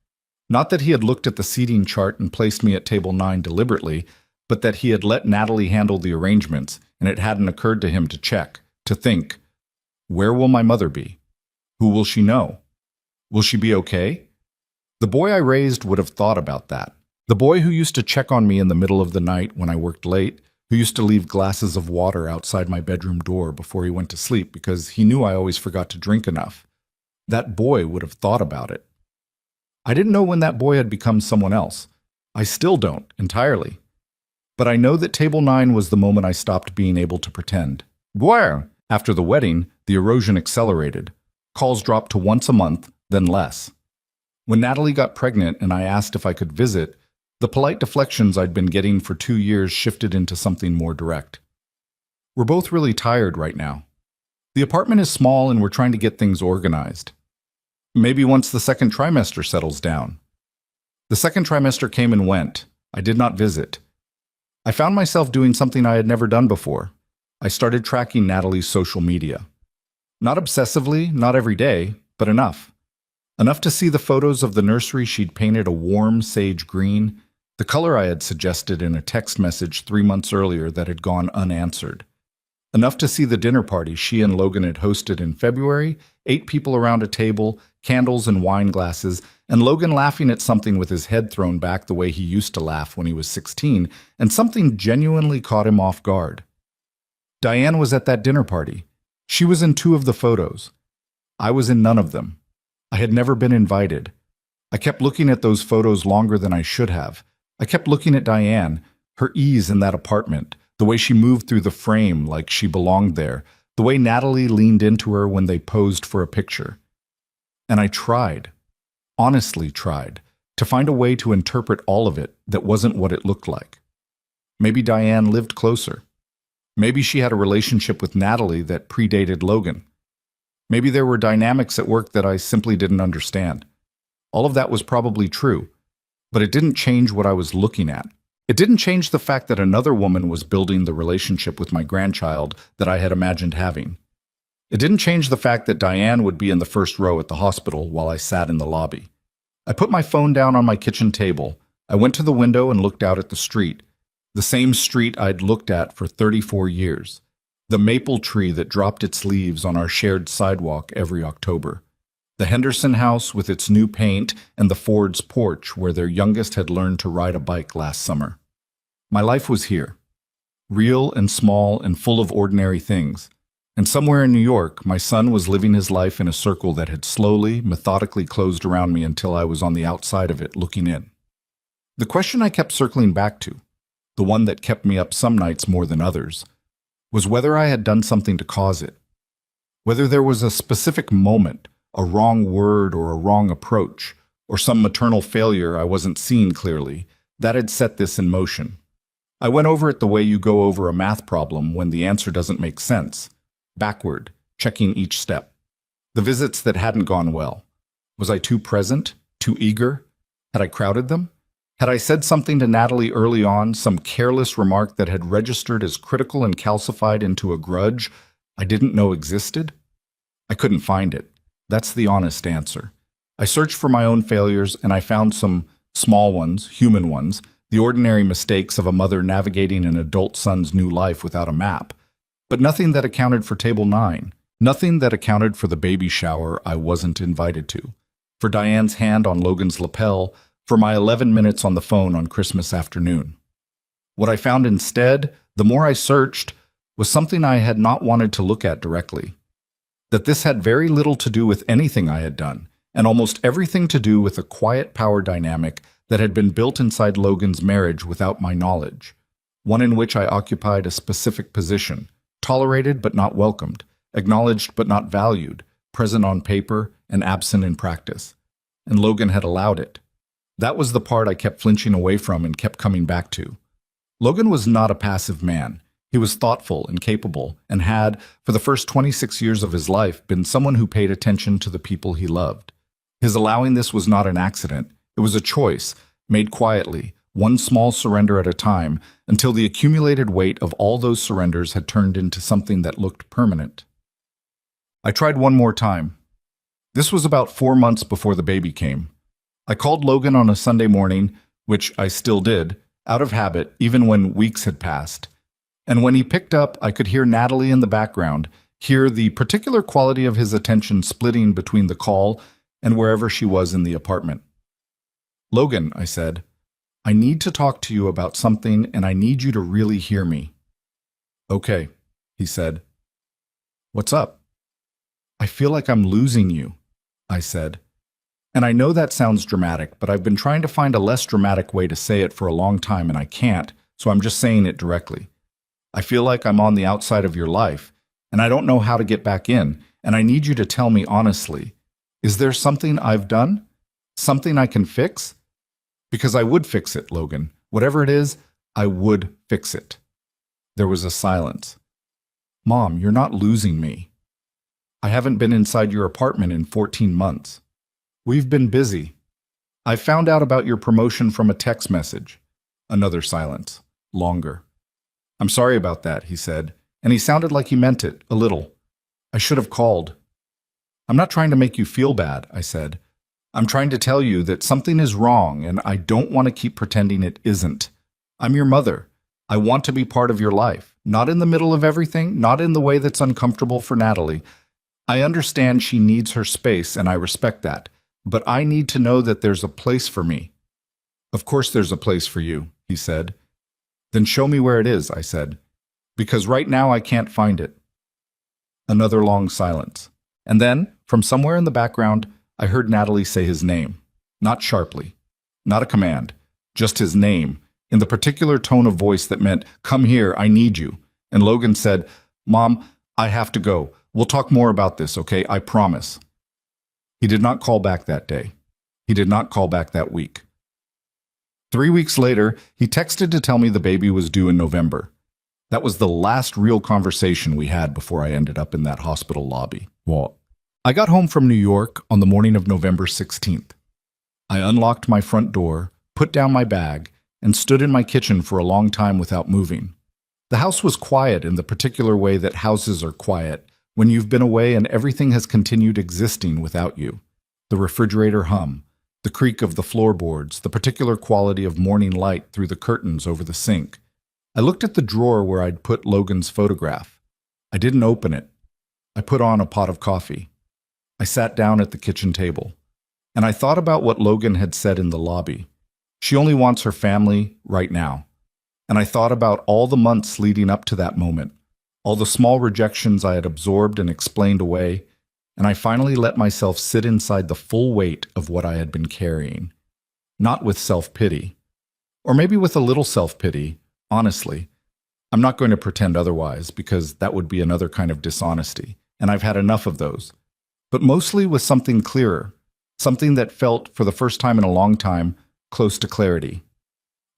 Not that he had looked at the seating chart and placed me at table 9 deliberately, but that he had let Natalie handle the arrangements, and it hadn't occurred to him to check, to think, where will my mother be? Who will she know? Will she be okay? The boy I raised would have thought about that. The boy who used to check on me in the middle of the night when I worked late, who used to leave glasses of water outside my bedroom door before he went to sleep because he knew I always forgot to drink enough. That boy would have thought about it. I didn't know when that boy had become someone else. I still don't, entirely. But I know that table 9 was the moment I stopped being able to pretend. Boy! After the wedding, the erosion accelerated. Calls dropped to once a month, then less. When Natalie got pregnant and I asked if I could visit, the polite deflections I'd been getting for 2 years shifted into something more direct. "We're both really tired right now. The apartment is small and we're trying to get things organized. Maybe once the second trimester settles down." The second trimester came and went. I did not visit. I found myself doing something I had never done before. I started tracking Natalie's social media. Not obsessively, not every day, but enough. Enough to see the photos of the nursery she'd painted a warm sage green, the color I had suggested in a text message 3 months earlier that had gone unanswered. Enough to see the dinner party she and Logan had hosted in February, 8 people around a table, candles and wine glasses, and Logan laughing at something with his head thrown back the way he used to laugh when he was 16, and something genuinely caught him off guard. Diane was at that dinner party. She was in 2 of the photos. I was in none of them. I had never been invited. I kept looking at those photos longer than I should have. I kept looking at Diane, her ease in that apartment, the way she moved through the frame like she belonged there, the way Natalie leaned into her when they posed for a picture. And I tried, honestly tried, to find a way to interpret all of it that wasn't what it looked like. Maybe Diane lived closer. Maybe she had a relationship with Natalie that predated Logan. Maybe there were dynamics at work that I simply didn't understand. All of that was probably true, but it didn't change what I was looking at. It didn't change the fact that another woman was building the relationship with my grandchild that I had imagined having. It didn't change the fact that Diane would be in the first row at the hospital while I sat in the lobby. I put my phone down on my kitchen table. I went to the window and looked out at the street. The same street I'd looked at for 34 years. The maple tree that dropped its leaves on our shared sidewalk every October. The Henderson house with its new paint and the Ford's porch where their youngest had learned to ride a bike last summer. My life was here. Real and small and full of ordinary things. And somewhere in New York, my son was living his life in a circle that had slowly, methodically closed around me until I was on the outside of it, looking in. The question I kept circling back to, the one that kept me up some nights more than others, was whether I had done something to cause it. Whether there was a specific moment, a wrong word or a wrong approach, or some maternal failure I wasn't seeing clearly, that had set this in motion. I went over it the way you go over a math problem when the answer doesn't make sense. Backward, checking each step. The visits that hadn't gone well. Was I too present? Too eager? Had I crowded them? Had I said something to Natalie early on, some careless remark that had registered as critical and calcified into a grudge I didn't know existed? I couldn't find it. That's the honest answer. I searched for my own failures and I found some small ones, human ones, the ordinary mistakes of a mother navigating an adult son's new life without a map. But nothing that accounted for Table 9. Nothing that accounted for the baby shower I wasn't invited to. For Diane's hand on Logan's lapel. For my 11 minutes on the phone on Christmas afternoon. What I found instead, the more I searched, was something I had not wanted to look at directly. That this had very little to do with anything I had done, and almost everything to do with a quiet power dynamic that had been built inside Logan's marriage without my knowledge. One in which I occupied a specific position, tolerated but not welcomed, acknowledged but not valued, present on paper and absent in practice. And Logan had allowed it. That was the part I kept flinching away from and kept coming back to. Logan was not a passive man. He was thoughtful and capable and had, for the first 26 years of his life, been someone who paid attention to the people he loved. His allowing this was not an accident. It was a choice, made quietly, one small surrender at a time, until the accumulated weight of all those surrenders had turned into something that looked permanent. I tried one more time. This was about 4 months before the baby came. I called Logan on a Sunday morning, which I still did, out of habit, even when weeks had passed. And when he picked up, I could hear Natalie in the background, hear the particular quality of his attention splitting between the call and wherever she was in the apartment. "Logan," I said, "I need to talk to you about something, and I need you to really hear me." "Okay," he said. "What's up?" "I feel like I'm losing you," I said. And I know that sounds dramatic, but I've been trying to find a less dramatic way to say it for a long time and I can't, so I'm just saying it directly. I feel like I'm on the outside of your life, and I don't know how to get back in, and I need you to tell me honestly. Is there something I've done? Something I can fix? Because I would fix it, Logan. Whatever it is, I would fix it. There was a silence. "Mom, you're not losing me. I haven't been inside your apartment in 14 months. We've been busy. I found out about your promotion from a text message." Another silence. Longer. "I'm sorry about that," he said, and he sounded like he meant it, a little. "I should have called." "I'm not trying to make you feel bad," I said. "I'm trying to tell you that something is wrong, and I don't want to keep pretending it isn't. I'm your mother. I want to be part of your life. Not in the middle of everything, not in the way that's uncomfortable for Natalie. I understand she needs her space, and I respect that. But I need to know that there's a place for me. Of course there's a place for you, he said. Then show me where it is, I said. Because right now I can't find it. Another long silence. And then, from somewhere in the background, I heard Natalie say his name. Not sharply. Not a command. Just his name, in the particular tone of voice that meant, "Come here, I need you." And Logan said, "Mom, I have to go. We'll talk more about this, okay? I promise." He did not call back that day. He did not call back that week. 3 weeks later, he texted to tell me the baby was due in November. That was the last real conversation we had before I ended up in that hospital lobby. Well, I got home from New York on the morning of November 16th. I unlocked my front door, put down my bag, and stood in my kitchen for a long time without moving. The house was quiet in the particular way that houses are quiet when you've been away and everything has continued existing without you. The refrigerator hum, the creak of the floorboards, the particular quality of morning light through the curtains over the sink. I looked at the drawer where I'd put Logan's photograph. I didn't open it. I put on a pot of coffee. I sat down at the kitchen table. And I thought about what Logan had said in the lobby. She only wants her family right now. And I thought about all the months leading up to that moment, all the small rejections I had absorbed and explained away, and I finally let myself sit inside the full weight of what I had been carrying. Not with self-pity. Or maybe with a little self-pity, honestly. I'm not going to pretend otherwise, because that would be another kind of dishonesty, and I've had enough of those. But mostly with something clearer, something that felt, for the first time in a long time, close to clarity.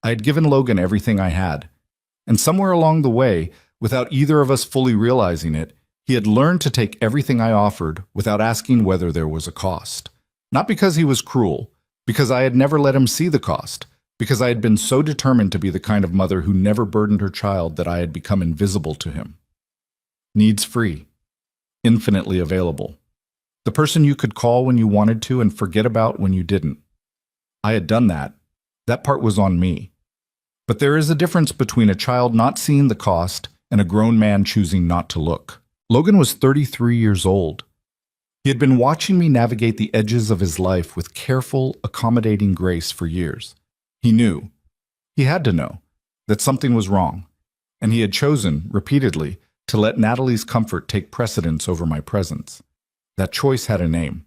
I had given Logan everything I had, and somewhere along the way, without either of us fully realizing it, he had learned to take everything I offered without asking whether there was a cost. Not because he was cruel, because I had never let him see the cost, because I had been so determined to be the kind of mother who never burdened her child that I had become invisible to him. Needs-free, infinitely available. The person you could call when you wanted to and forget about when you didn't. I had done that. That part was on me. But there is a difference between a child not seeing the cost and a grown man choosing not to look. Logan was 33 years old. He had been watching me navigate the edges of his life with careful, accommodating grace for years. He knew, he had to know, that something was wrong, and he had chosen, repeatedly, to let Natalie's comfort take precedence over my presence. That choice had a name.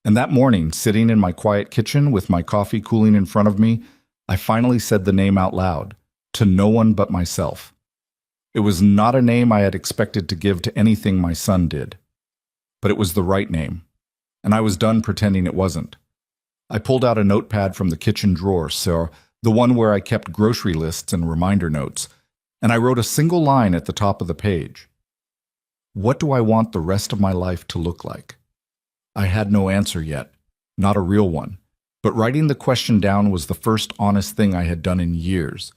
And that morning, sitting in my quiet kitchen with my coffee cooling in front of me, I finally said the name out loud, to no one but myself. It was not a name I had expected to give to anything my son did. But it was the right name, and I was done pretending it wasn't. I pulled out a notepad from the kitchen drawer, the one where I kept grocery lists and reminder notes, and I wrote a single line at the top of the page. What do I want the rest of my life to look like? I had no answer yet, not a real one, but writing the question down was the first honest thing I had done in years.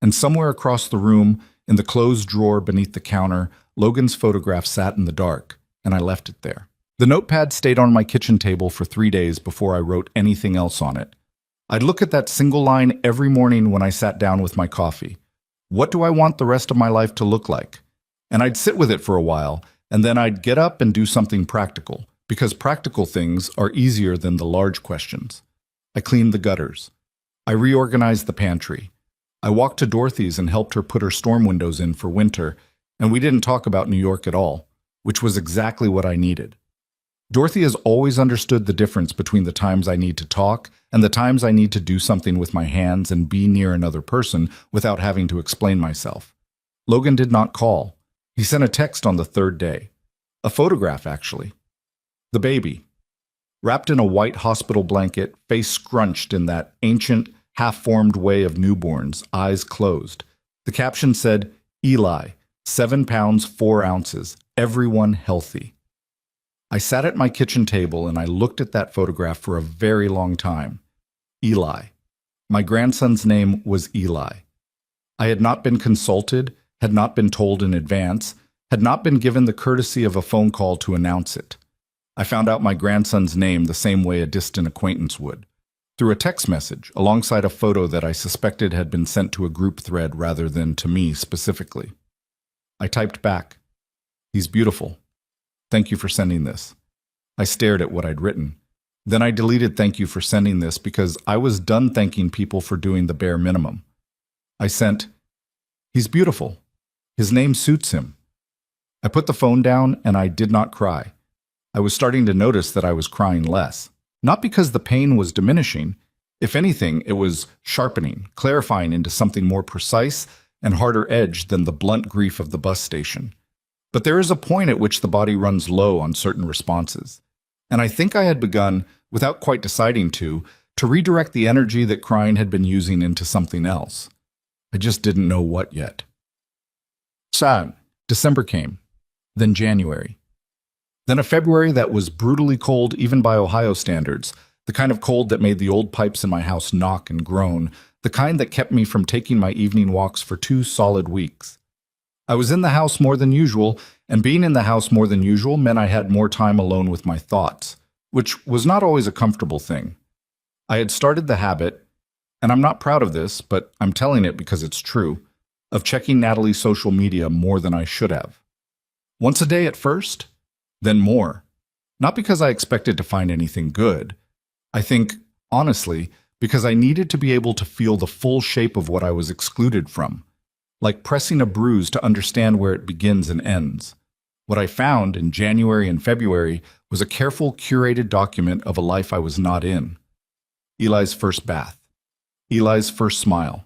And somewhere across the room, in the closed drawer beneath the counter, Logan's photograph sat in the dark, and I left it there. The notepad stayed on my kitchen table for 3 days before I wrote anything else on it. I'd look at that single line every morning when I sat down with my coffee. What do I want the rest of my life to look like? And I'd sit with it for a while, and then I'd get up and do something practical, because practical things are easier than the large questions. I cleaned the gutters. I reorganized the pantry. I walked to Dorothy's and helped her put her storm windows in for winter, and we didn't talk about New York at all, which was exactly what I needed. Dorothy has always understood the difference between the times I need to talk and the times I need to do something with my hands and be near another person without having to explain myself. Logan did not call. He sent a text on the 3rd day. A photograph, actually. The baby. Wrapped in a white hospital blanket, face scrunched in that ancient, half-formed way of newborns, eyes closed. The caption said, Eli, 7 pounds, 4 ounces, everyone healthy. I sat at my kitchen table and I looked at that photograph for a very long time. Eli. My grandson's name was Eli. I had not been consulted, had not been told in advance, had not been given the courtesy of a phone call to announce it. I found out my grandson's name the same way a distant acquaintance would, through a text message alongside a photo that I suspected had been sent to a group thread rather than to me specifically. I typed back, "He's beautiful. Thank you for sending this." I stared at what I'd written. Then I deleted "thank you for sending this" because I was done thanking people for doing the bare minimum. I sent, "He's beautiful. His name suits him." I put the phone down and I did not cry. I was starting to notice that I was crying less. Not because the pain was diminishing. If anything, it was sharpening, clarifying into something more precise and harder edged than the blunt grief of the bus station. But there is a point at which the body runs low on certain responses. And I think I had begun, without quite deciding to redirect the energy that crying had been using into something else. I just didn't know what yet. Sad. December came. Then January. Then a February that was brutally cold even by Ohio standards, the kind of cold that made the old pipes in my house knock and groan, the kind that kept me from taking my evening walks for 2 solid weeks. I was in the house more than usual, and being in the house more than usual meant I had more time alone with my thoughts, which was not always a comfortable thing. I had started the habit, and I'm not proud of this, but I'm telling it because it's true, of checking Natalie's social media more than I should have. Once a day at first, then more. Not because I expected to find anything good. I think, honestly, because I needed to be able to feel the full shape of what I was excluded from, like pressing a bruise to understand where it begins and ends. What I found in January and February was a careful, curated document of a life I was not in. Eli's first bath. Eli's first smile.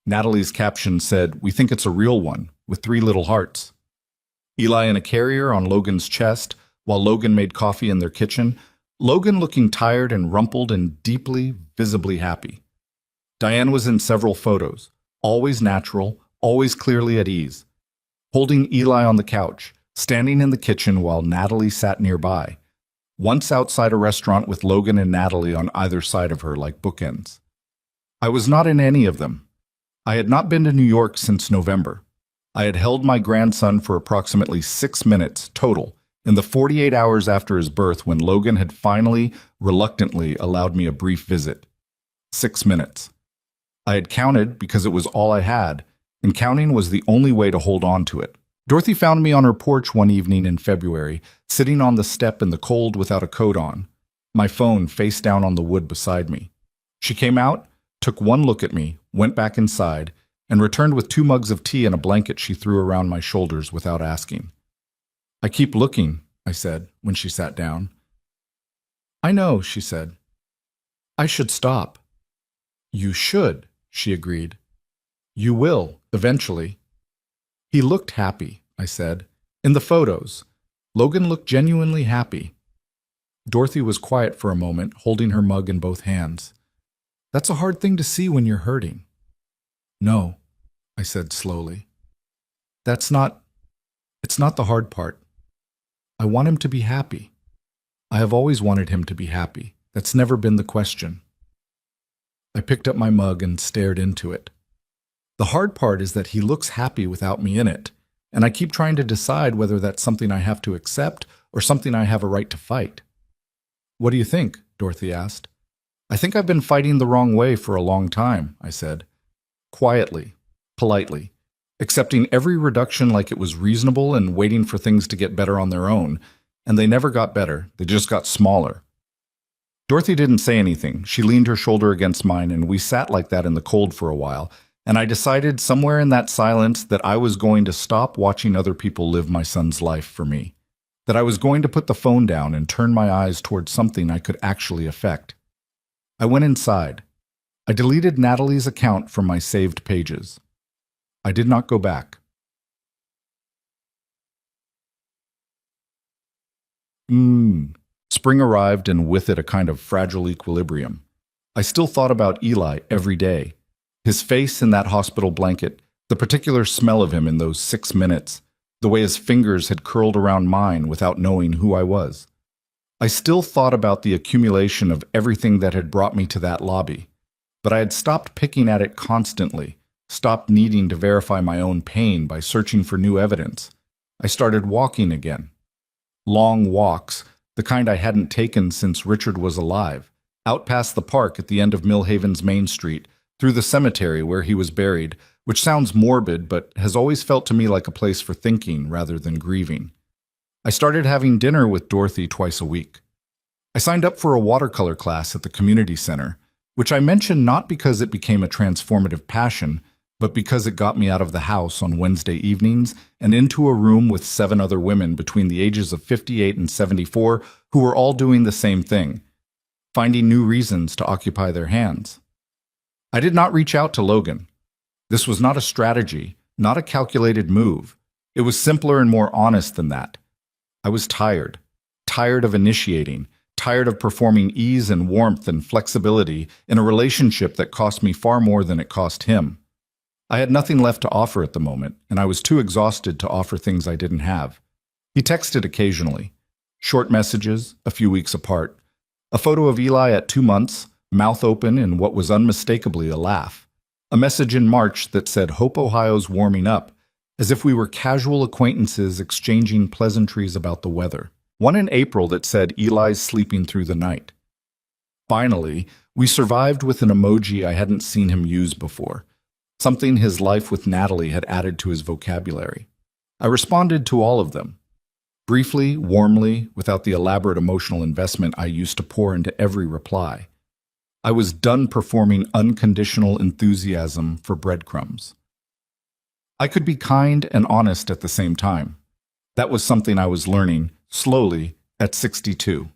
Natalie's caption said, "We think it's a real one," with 3 little hearts. Eli in a carrier on Logan's chest, while Logan made coffee in their kitchen, Logan looking tired and rumpled and deeply, visibly happy. Diane was in several photos, always natural, always clearly at ease. Holding Eli on the couch, standing in the kitchen while Natalie sat nearby. Once outside a restaurant with Logan and Natalie on either side of her like bookends. I was not in any of them. I had not been to New York since November. I had held my grandson for approximately 6 minutes total in the 48 hours after his birth when Logan had finally, reluctantly allowed me a brief visit. 6 minutes. I had counted because it was all I had, and counting was the only way to hold on to it. Dorothy found me on her porch one evening in February, sitting on the step in the cold without a coat on, my phone face down on the wood beside me. She came out, took one look at me, went back inside, and returned with 2 mugs of tea and a blanket she threw around my shoulders without asking. "I keep looking," I said, when she sat down. "I know," she said. "I should stop." "You should," she agreed. "You will, eventually." "He looked happy," I said. "In the photos. Logan looked genuinely happy." Dorothy was quiet for a moment, holding her mug in both hands. "That's a hard thing to see when you're hurting." "No," I said slowly. It's not the hard part. I want him to be happy. I have always wanted him to be happy. That's never been the question." I picked up my mug and stared into it. "The hard part is that he looks happy without me in it, and I keep trying to decide whether that's something I have to accept or something I have a right to fight." "What do you think?" Dorothy asked. "I think I've been fighting the wrong way for a long time," I said. Quietly, politely, accepting every reduction like it was reasonable and waiting for things to get better on their own, and they never got better, they just got smaller. Dorothy didn't say anything. She leaned her shoulder against mine, and we sat like that in the cold for a while, and I decided somewhere in that silence that I was going to stop watching other people live my son's life for me, that I was going to put the phone down and turn my eyes towards something I could actually affect. I went inside. I deleted Natalie's account from my saved pages. I did not go back. Spring arrived, and with it a kind of fragile equilibrium. I still thought about Eli every day. His face in that hospital blanket, the particular smell of him in those 6 minutes, the way his fingers had curled around mine without knowing who I was. I still thought about the accumulation of everything that had brought me to that lobby. But I had stopped picking at it constantly, stopped needing to verify my own pain by searching for new evidence. I started walking again. Long walks, the kind I hadn't taken since Richard was alive, out past the park at the end of Millhaven's Main Street, through the cemetery where he was buried, which sounds morbid but has always felt to me like a place for thinking rather than grieving. I started having dinner with Dorothy twice a week. I signed up for a watercolor class at the community center, which I mention not because it became a transformative passion, but because it got me out of the house on Wednesday evenings and into a room with 7 other women between the ages of 58 and 74 who were all doing the same thing, finding new reasons to occupy their hands. I did not reach out to Logan. This was not a strategy, not a calculated move. It was simpler and more honest than that. I was tired of initiating, tired of performing ease and warmth and flexibility in a relationship that cost me far more than it cost him. I had nothing left to offer at the moment, and I was too exhausted to offer things I didn't have. He texted occasionally, short messages, a few weeks apart, a photo of Eli at 2 months, mouth open in what was unmistakably a laugh, a message in March that said Hope Ohio's warming up, as if we were casual acquaintances exchanging pleasantries about the weather. One in April that said Eli's sleeping through the night. Finally, we survived with an emoji I hadn't seen him use before, something his life with Natalie had added to his vocabulary. I responded to all of them. Briefly, warmly, without the elaborate emotional investment I used to pour into every reply. I was done performing unconditional enthusiasm for breadcrumbs. I could be kind and honest at the same time. That was something I was learning, slowly, at 62.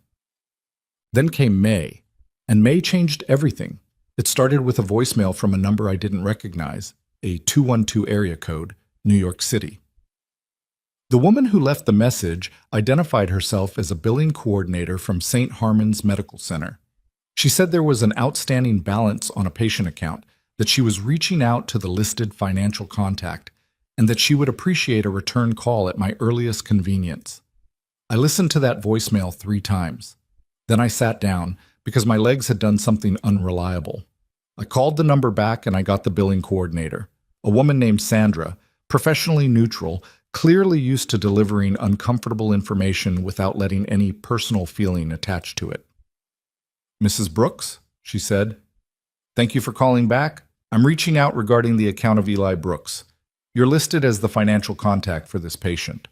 Then came May, and May changed everything. It started with a voicemail from a number I didn't recognize, a 212 area code, New York City. The woman who left the message identified herself as a billing coordinator from St. Harmon's Medical Center. She said there was an outstanding balance on a patient account, that she was reaching out to the listed financial contact, and that she would appreciate a return call at my earliest convenience. I listened to that voicemail 3 times. Then I sat down because my legs had done something unreliable. I called the number back and I got the billing coordinator, a woman named Sandra, professionally neutral, clearly used to delivering uncomfortable information without letting any personal feeling attached to it. "Mrs. Brooks," she said, "thank you for calling back. I'm reaching out regarding the account of Eli Brooks. You're listed as the financial contact for this patient."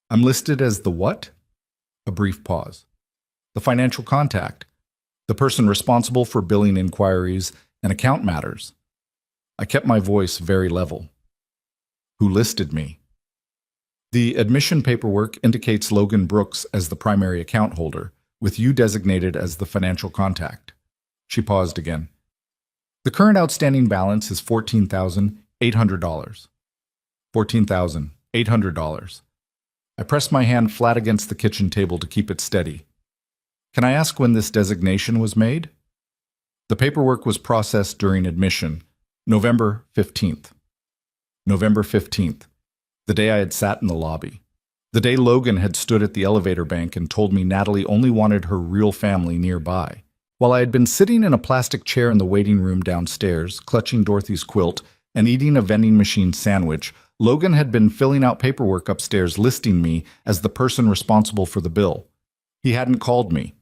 "I'm listed as the what?" A brief pause. "The financial contact. The person responsible for billing inquiries and account matters." I kept my voice very level. "Who listed me?" "The admission paperwork indicates Logan Brooks as the primary account holder, with you designated as the financial contact." She paused again. "The current outstanding balance is $14,800. $14,800. I pressed my hand flat against the kitchen table to keep it steady. "Can I ask when this designation was made?" "The paperwork was processed during admission, November 15th. November 15th, the day I had sat in the lobby. The day Logan had stood at the elevator bank and told me Natalie only wanted her real family nearby. While I had been sitting in a plastic chair in the waiting room downstairs, clutching Dorothy's quilt and eating a vending machine sandwich, Logan had been filling out paperwork upstairs listing me as the person responsible for the bill. He hadn't called me,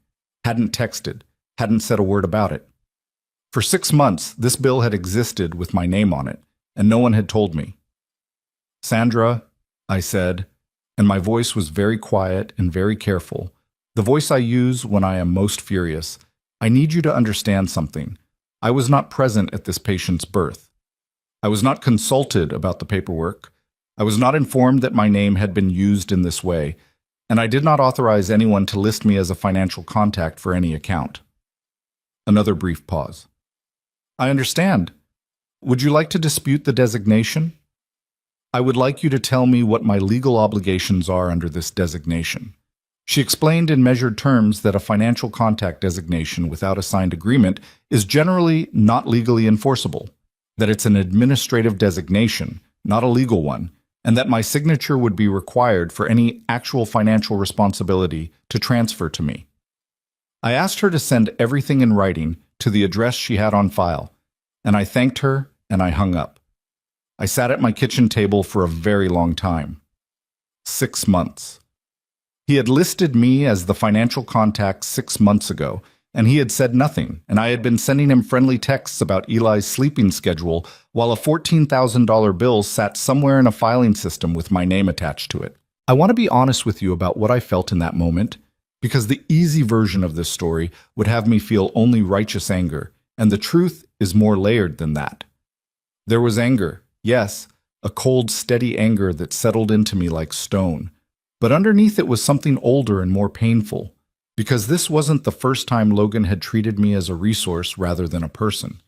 hadn't texted, hadn't said a word about it. For 6 months, this bill had existed with my name on it, and no one had told me. "Sandra," I said, and my voice was very quiet and very careful, the voice I use when I am most furious. "I need you to understand something. I was not present at this patient's birth. I was not consulted about the paperwork. I was not informed that my name had been used in this way, and I did not authorize anyone to list me as a financial contact for any account." Another brief pause. "I understand. Would you like to dispute the designation?" "I would like you to tell me what my legal obligations are under this designation." She explained in measured terms that a financial contact designation without a signed agreement is generally not legally enforceable, that it's an administrative designation, not a legal one, and that my signature would be required for any actual financial responsibility to transfer to me. I asked her to send everything in writing to the address she had on file, and I thanked her and I hung up. I sat at my kitchen table for a very long time. 6 months. He had listed me as the financial contact 6 months ago, and he had said nothing, and I had been sending him friendly texts about Eli's sleeping schedule while a $14,000 bill sat somewhere in a filing system with my name attached to it. I want to be honest with you about what I felt in that moment, because the easy version of this story would have me feel only righteous anger, and the truth is more layered than that. There was anger, yes, a cold, steady anger that settled into me like stone, but underneath it was something older and more painful, because this wasn't the first time Logan had treated me as a resource rather than a person.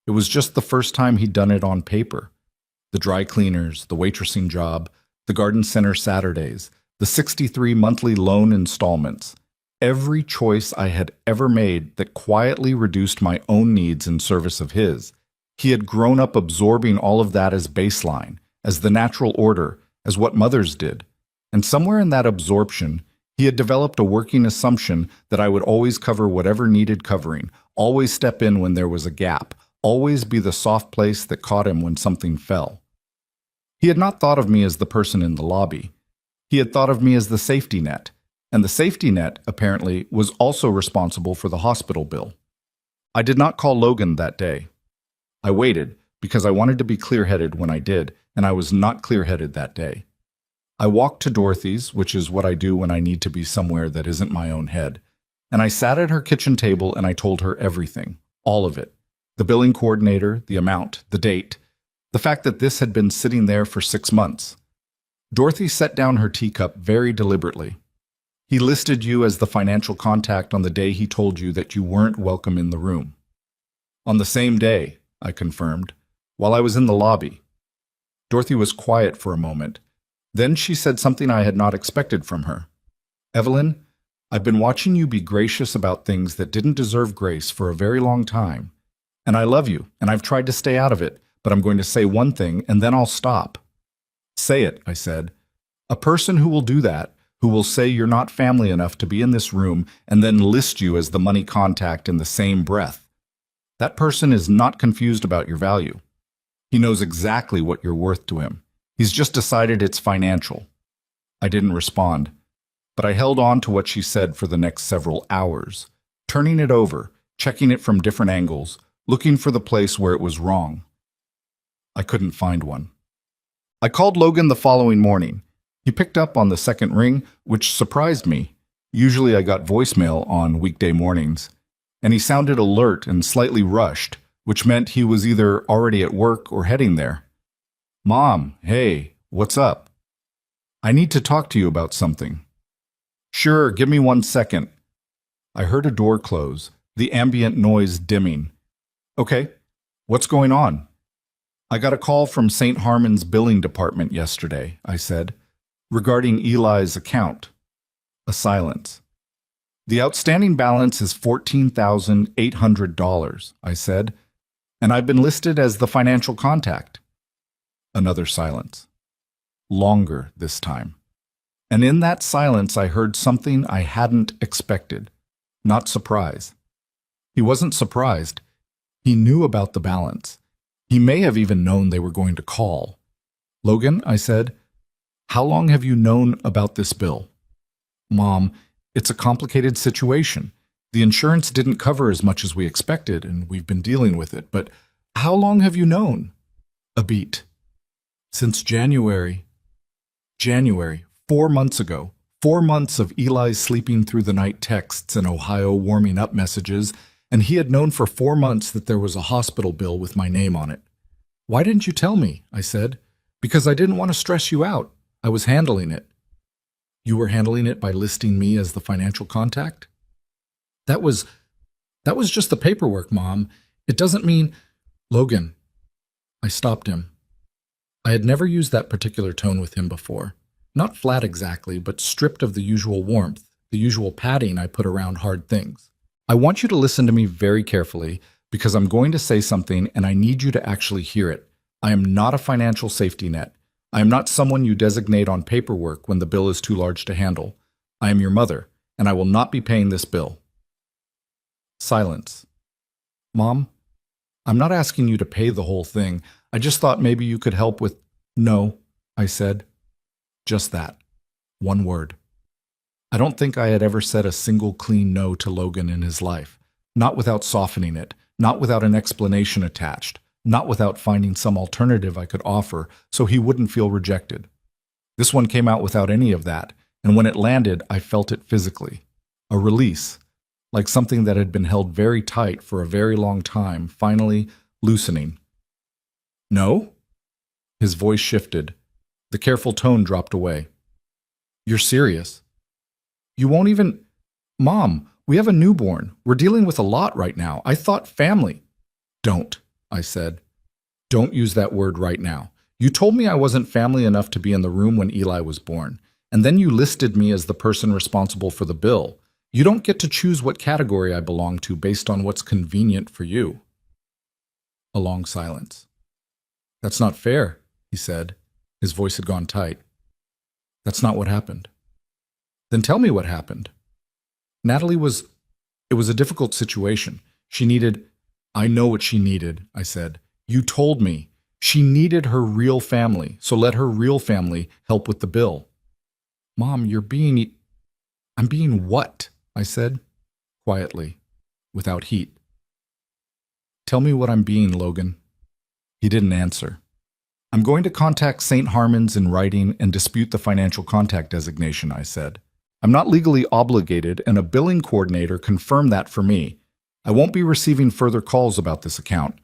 It was just the first time he'd done it on paper. The dry cleaners, the waitressing job, the garden center Saturdays, the 63 monthly loan installments. Every choice I had ever made that quietly reduced my own needs in service of his. He had grown up absorbing all of that as baseline, as the natural order, as what mothers did. And somewhere in that absorption, he had developed a working assumption that I would always cover whatever needed covering, always step in when there was a gap, always be the soft place that caught him when something fell. He had not thought of me as the person in the lobby. He had thought of me as the safety net, and the safety net, apparently, was also responsible for the hospital bill. I did not call Logan that day. I waited, because I wanted to be clear-headed when I did, and I was not clear-headed that day. I walked to Dorothy's, which is what I do when I need to be somewhere that isn't my own head, and I sat at her kitchen table and I told her everything, all of it. The billing coordinator, the amount, the date, the fact that this had been sitting there for 6 months. Dorothy set down her teacup very deliberately. He listed you as the financial contact on the day he told you that you weren't welcome in the room. On the same day, I confirmed, while I was in the lobby. Dorothy was quiet for a moment. Then she said something I had not expected from her. Evelyn, I've been watching you be gracious about things that didn't deserve grace for a very long time. And I love you, and I've tried to stay out of it, but I'm going to say one thing, and then I'll stop. Say it, I said. A person who will do that, who will say you're not family enough to be in this room and then list you as the money contact in the same breath. That person is not confused about your value. He knows exactly what you're worth to him. He's just decided it's financial. I didn't respond, but I held on to what she said for the next several hours, turning it over, checking it from different angles, looking for the place where it was wrong. I couldn't find one. I called Logan the following morning. He picked up on the second ring, which surprised me. Usually I got voicemail on weekday mornings, and he sounded alert and slightly rushed, which meant he was either already at work or heading there. Mom, hey, what's up? I need to talk to you about something. Sure, give me 1 second. I heard a door close, the ambient noise dimming. Okay, what's going on? I got a call from St. Harmon's billing department yesterday, I said, regarding Eli's account. A silence. The outstanding balance is $14,800, I said, and I've been listed as the financial contact. Another silence. Longer this time. And in that silence I heard something I hadn't expected. Not surprise. He wasn't surprised. He knew about the balance. He may have even known they were going to call. Logan, I said, how long have you known about this bill? Mom, it's a complicated situation. The insurance didn't cover as much as we expected, and we've been dealing with it. But how long have you known? A beat. Since January. January, 4 months ago. 4 months of Eli's sleeping through the night texts and Ohio warming up messages, and he had known for 4 months that there was a hospital bill with my name on it. Why didn't you tell me? I said. Because I didn't want to stress you out. I was handling it. You were handling it by listing me as the financial contact? That was just the paperwork, Mom. It doesn't mean... Logan. I stopped him. I had never used that particular tone with him before. Not flat exactly, but stripped of the usual warmth, the usual padding I put around hard things. I want you to listen to me very carefully, because I'm going to say something and I need you to actually hear it. I am not a financial safety net. I am not someone you designate on paperwork when the bill is too large to handle. I am your mother, and I will not be paying this bill. Silence. Mom, I'm not asking you to pay the whole thing. I just thought maybe you could help with... No, I said. Just that. One word. I don't think I had ever said a single clean no to Logan in his life, Not without softening it, not without an explanation attached, not without finding some alternative I could offer so he wouldn't feel rejected. This one came out without any of that, and when it landed, I felt it physically. A release, like something that had been held very tight for a very long time, finally loosening. No? His voice shifted. The careful tone dropped away. You're serious? You won't even... Mom, we have a newborn. We're dealing with a lot right now. I thought family. Don't, I said. Don't use that word right now. You told me I wasn't family enough to be in the room when Eli was born, and then you listed me as the person responsible for the bill. You don't get to choose what category I belong to based on what's convenient for you. A long silence. That's not fair, he said. His voice had gone tight. That's not what happened. Then tell me what happened. It was a difficult situation. She needed... I know what she needed, I said. You told me. She needed her real family, so let her real family help with the bill. Mom, I'm being what? I said, quietly, without heat. Tell me what I'm being, Logan. He didn't answer. I'm going to contact St. Harmon's in writing and dispute the financial contact designation, I said. I'm not legally obligated, and a billing coordinator confirmed that for me. I won't be receiving further calls about this account,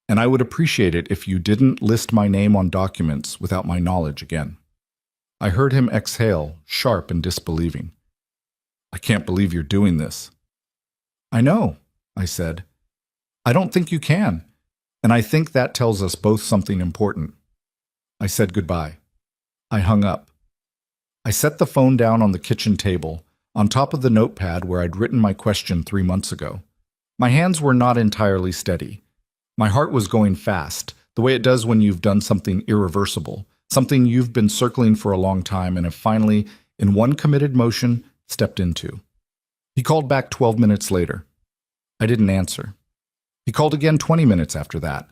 and I would appreciate it if you didn't list my name on documents without my knowledge again. I heard him exhale, sharp and disbelieving. I can't believe you're doing this. I know, I said. I don't think you can, and I think that tells us both something important. I said goodbye. I hung up. I set the phone down on the kitchen table, on top of the notepad where I'd written my question 3 months ago. My hands were not entirely steady. My heart was going fast, the way it does when you've done something irreversible, something you've been circling for a long time and have finally, in one committed motion, stepped into. He called back 12 minutes later. I didn't answer. He called again 20 minutes after that.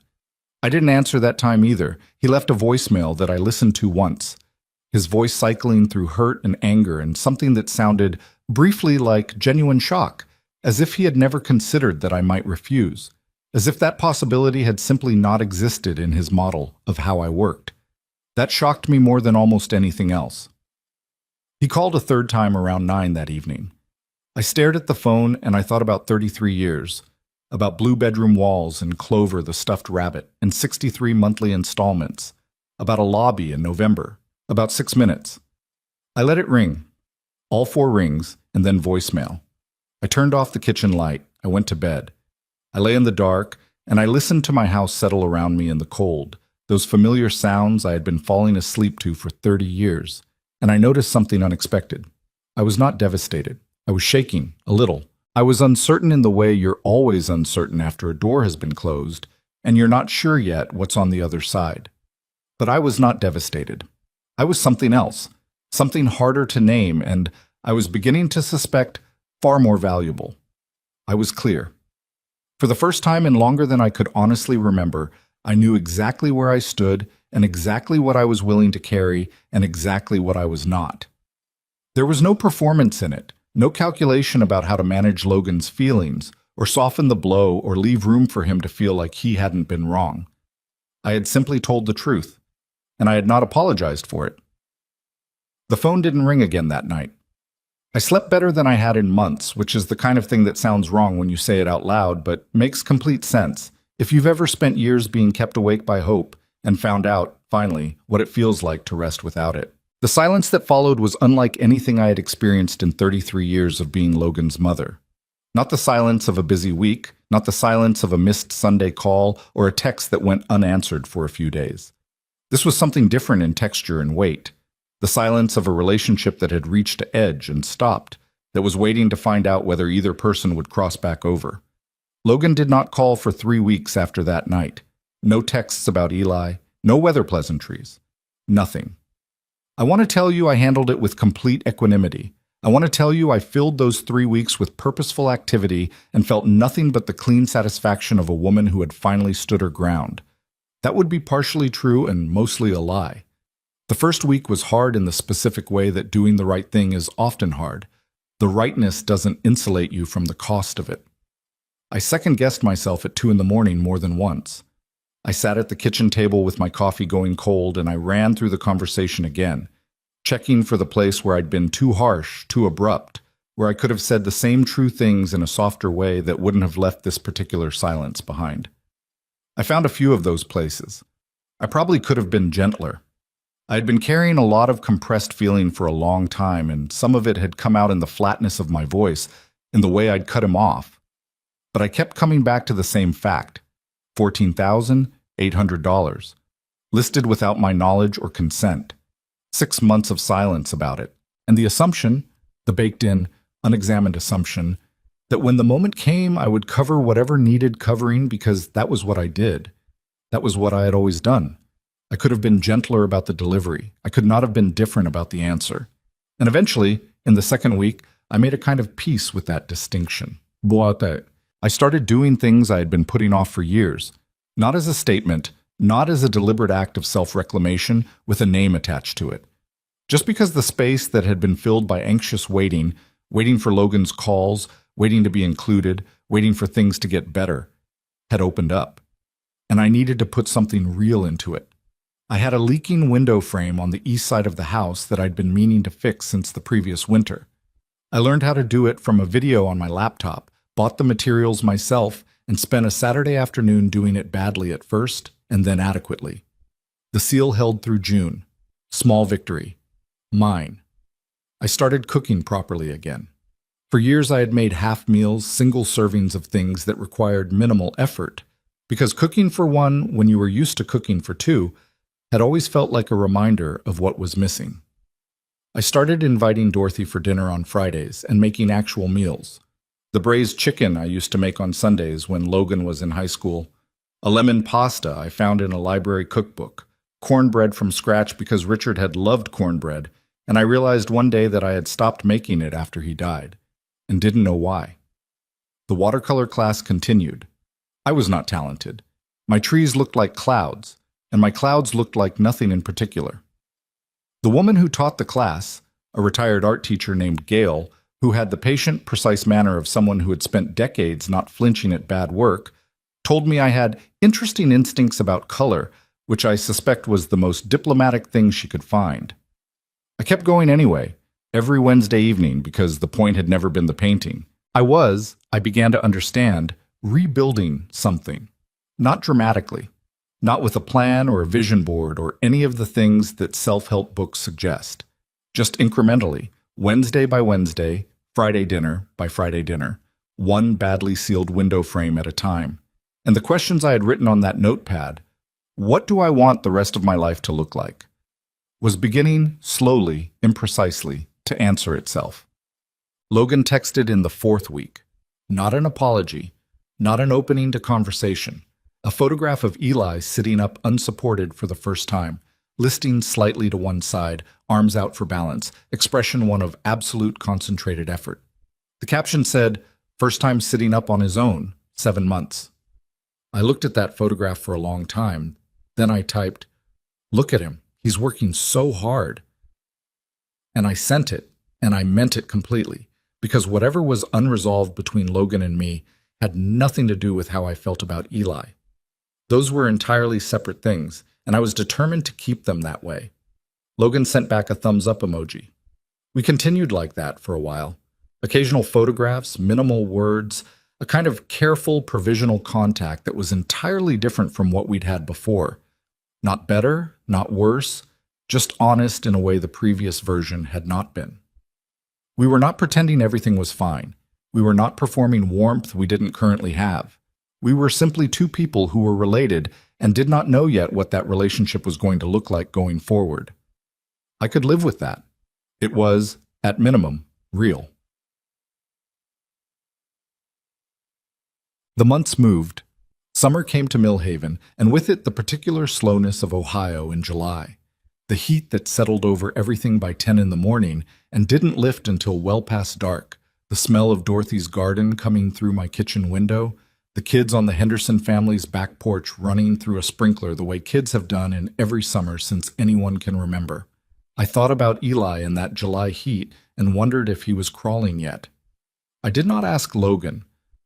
I didn't answer that time either. He left a voicemail that I listened to once, his voice cycling through hurt and anger and something that sounded briefly like genuine shock, as if he had never considered that I might refuse, as if that possibility had simply not existed in his model of how I worked. That shocked me more than almost anything else. He called a third time around 9 that evening. I stared at the phone and I thought about 33 years, about blue bedroom walls and Clover the stuffed rabbit and 63 monthly installments, about a lobby in November, about 6 minutes. I let it ring, all 4 rings, and then voicemail. I turned off the kitchen light. I went to bed. I lay in the dark, and I listened to my house settle around me in the cold, those familiar sounds I had been falling asleep to for 30 years, and I noticed something unexpected. I was not devastated. I was shaking, a little. I was uncertain in the way you're always uncertain after a door has been closed, and you're not sure yet what's on the other side. But I was not devastated. I was something else, something harder to name, and I was beginning to suspect far more valuable. I was clear. For the first time in longer than I could honestly remember, I knew exactly where I stood and exactly what I was willing to carry and exactly what I was not. There was no performance in it, no calculation about how to manage Logan's feelings or soften the blow or leave room for him to feel like he hadn't been wrong. I had simply told the truth, and I had not apologized for it. The phone didn't ring again that night. I slept better than I had in months, which is the kind of thing that sounds wrong when you say it out loud, but makes complete sense if you've ever spent years being kept awake by hope and found out, finally, what it feels like to rest without it. The silence that followed was unlike anything I had experienced in 33 years of being Logan's mother. Not the silence of a busy week, not the silence of a missed Sunday call or a text that went unanswered for a few days. This was something different in texture and weight. The silence of a relationship that had reached an edge and stopped, that was waiting to find out whether either person would cross back over. Logan did not call for 3 weeks after that night. No texts about Eli, no weather pleasantries. Nothing. I want to tell you I handled it with complete equanimity. I want to tell you I filled those 3 weeks with purposeful activity and felt nothing but the clean satisfaction of a woman who had finally stood her ground. That would be partially true and mostly a lie. The first week was hard in the specific way that doing the right thing is often hard. The rightness doesn't insulate you from the cost of it. I second-guessed myself at 2 in the morning more than once. I sat at the kitchen table with my coffee going cold, and I ran through the conversation again, checking for the place where I'd been too harsh, too abrupt, where I could have said the same true things in a softer way that wouldn't have left this particular silence behind. I found a few of those places. I probably could have been gentler. I had been carrying a lot of compressed feeling for a long time, and some of it had come out in the flatness of my voice, in the way I'd cut him off. But I kept coming back to the same fact: $14,800, listed without my knowledge or consent. 6 months of silence about it, and the assumption, the baked-in, unexamined assumption, that when the moment came I would cover whatever needed covering because that was what I did. That was what I had always done. I could have been gentler about the delivery. I could not have been different about the answer. And eventually, in the second week, I made a kind of peace with that distinction. Boate. I started doing things I had been putting off for years, not as a statement, not as a deliberate act of self-reclamation with a name attached to it. Just because the space that had been filled by anxious waiting, waiting for Logan's calls, waiting to be included, waiting for things to get better, had opened up. And I needed to put something real into it. I had a leaking window frame on the east side of the house that I'd been meaning to fix since the previous winter. I learned how to do it from a video on my laptop, bought the materials myself, and spent a Saturday afternoon doing it badly at first, and then adequately. The seal held through June. Small victory. Mine. I started cooking properly again. For years I had made half meals, single servings of things that required minimal effort, because cooking for one when you were used to cooking for two had always felt like a reminder of what was missing. I started inviting Dorothy for dinner on Fridays and making actual meals. The braised chicken I used to make on Sundays when Logan was in high school, a lemon pasta I found in a library cookbook, cornbread from scratch because Richard had loved cornbread, and I realized one day that I had stopped making it after he died, and didn't know why. The watercolor class continued. I was not talented. My trees looked like clouds, and my clouds looked like nothing in particular. The woman who taught the class, a retired art teacher named Gail, who had the patient, precise manner of someone who had spent decades not flinching at bad work, told me I had interesting instincts about color, which I suspect was the most diplomatic thing she could find. I kept going anyway, every Wednesday evening, because the point had never been the painting. I began to understand, rebuilding something. Not dramatically, not with a plan or a vision board or any of the things that self-help books suggest. Just incrementally, Wednesday by Wednesday, Friday dinner by Friday dinner, one badly sealed window frame at a time. And the questions I had written on that notepad, what do I want the rest of my life to look like, was beginning, slowly, imprecisely, to answer itself. Logan texted in the 4th week. Not an apology, not an opening to conversation. A photograph of Eli sitting up unsupported for the first time, listing slightly to one side, arms out for balance, expression one of absolute concentrated effort. The caption said, first time sitting up on his own, 7 months. I looked at that photograph for a long time. Then I typed, look at him, he's working so hard. And I sent it, and I meant it completely, because whatever was unresolved between Logan and me had nothing to do with how I felt about Eli. Those were entirely separate things, and I was determined to keep them that way. Logan sent back a thumbs-up emoji. We continued like that for a while. Occasional photographs, minimal words, a kind of careful, provisional contact that was entirely different from what we'd had before. Not better, not worse, just honest in a way the previous version had not been. We were not pretending everything was fine. We were not performing warmth we didn't currently have. We were simply two people who were related and did not know yet what that relationship was going to look like going forward. I could live with that. It was, at minimum, real. The months moved. Summer came to Millhaven, and with it the particular slowness of Ohio in July. The heat that settled over everything by 10 in the morning and didn't lift until well past dark, the smell of Dorothy's garden coming through my kitchen window, the kids on the Henderson family's back porch running through a sprinkler the way kids have done in every summer since anyone can remember. I thought about Eli in that July heat and wondered if he was crawling yet. I did not ask Logan.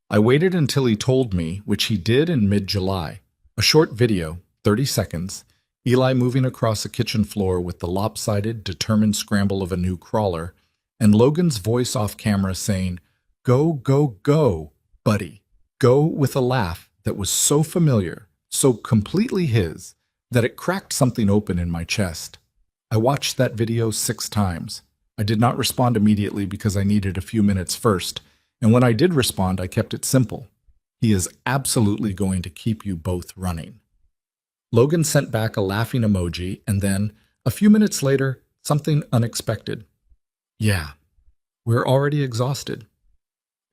I waited until he told me, which he did in mid-July. A short video, 30 seconds, Eli moving across a kitchen floor with the lopsided, determined scramble of a new crawler, and Logan's voice off camera saying, "Go, go, go, buddy." Go with a laugh that was so familiar, so completely his, that it cracked something open in my chest. I watched that video 6 times. I did not respond immediately because I needed a few minutes first, and when I did respond, I kept it simple. He is absolutely going to keep you both running. Logan sent back a laughing emoji, and then, a few minutes later, something unexpected. "Yeah, we're already exhausted."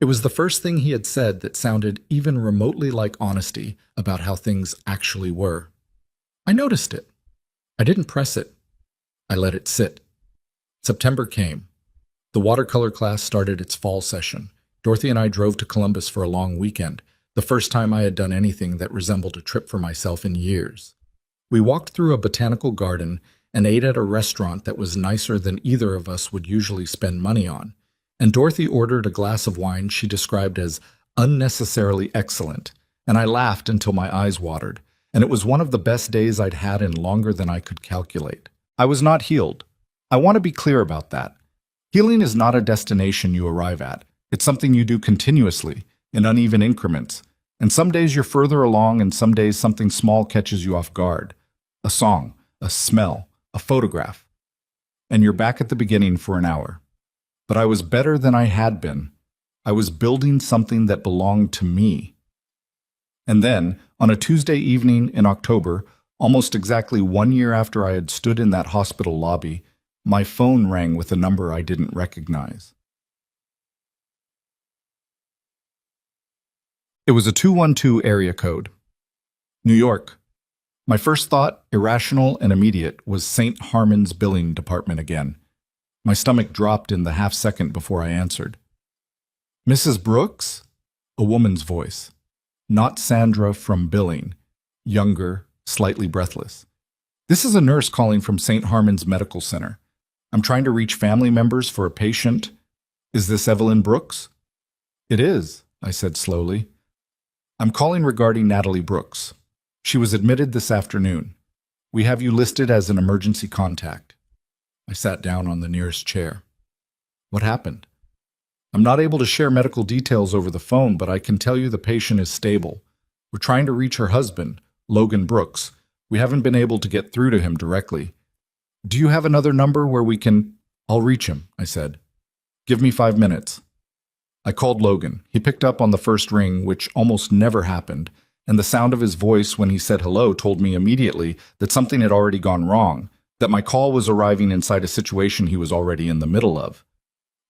It was the first thing he had said that sounded even remotely like honesty about how things actually were. I noticed it. I didn't press it. I let it sit. September came. The watercolor class started its fall session. Dorothy and I drove to Columbus for a long weekend, the first time I had done anything that resembled a trip for myself in years. We walked through a botanical garden and ate at a restaurant that was nicer than either of us would usually spend money on, and Dorothy ordered a glass of wine she described as unnecessarily excellent, and I laughed until my eyes watered, and it was one of the best days I'd had in longer than I could calculate. I was not healed. I want to be clear about that. Healing is not a destination you arrive at. It's something you do continuously, in uneven increments, and some days you're further along and some days something small catches you off guard. A song, a smell, a photograph, and you're back at the beginning for an hour. But I was better than I had been. I was building something that belonged to me. And then, on a Tuesday evening in October, almost exactly 1 year after I had stood in that hospital lobby, my phone rang with a number I didn't recognize. It was a 212 area code. New York. My first thought, irrational and immediate, was St. Harmon's billing department again. My stomach dropped in the half-second before I answered. "Mrs. Brooks?" A woman's voice. Not Sandra from billing. Younger, slightly breathless. "This is a nurse calling from St. Harmon's Medical Center. I'm trying to reach family members for a patient. Is this Evelyn Brooks?" "It is," I said slowly. "I'm calling regarding Natalie Brooks. She was admitted this afternoon. We have you listed as an emergency contact." I sat down on the nearest chair. "What happened?" "I'm not able to share medical details over the phone, but I can tell you the patient is stable. We're trying to reach her husband, Logan Brooks. We haven't been able to get through to him directly. Do you have another number where we can—" "I'll reach him," I said. "Give me 5 minutes." I called Logan. He picked up on the first ring, which almost never happened, and the sound of his voice when he said hello told me immediately that something had already gone wrong, that my call was arriving inside a situation he was already in the middle of.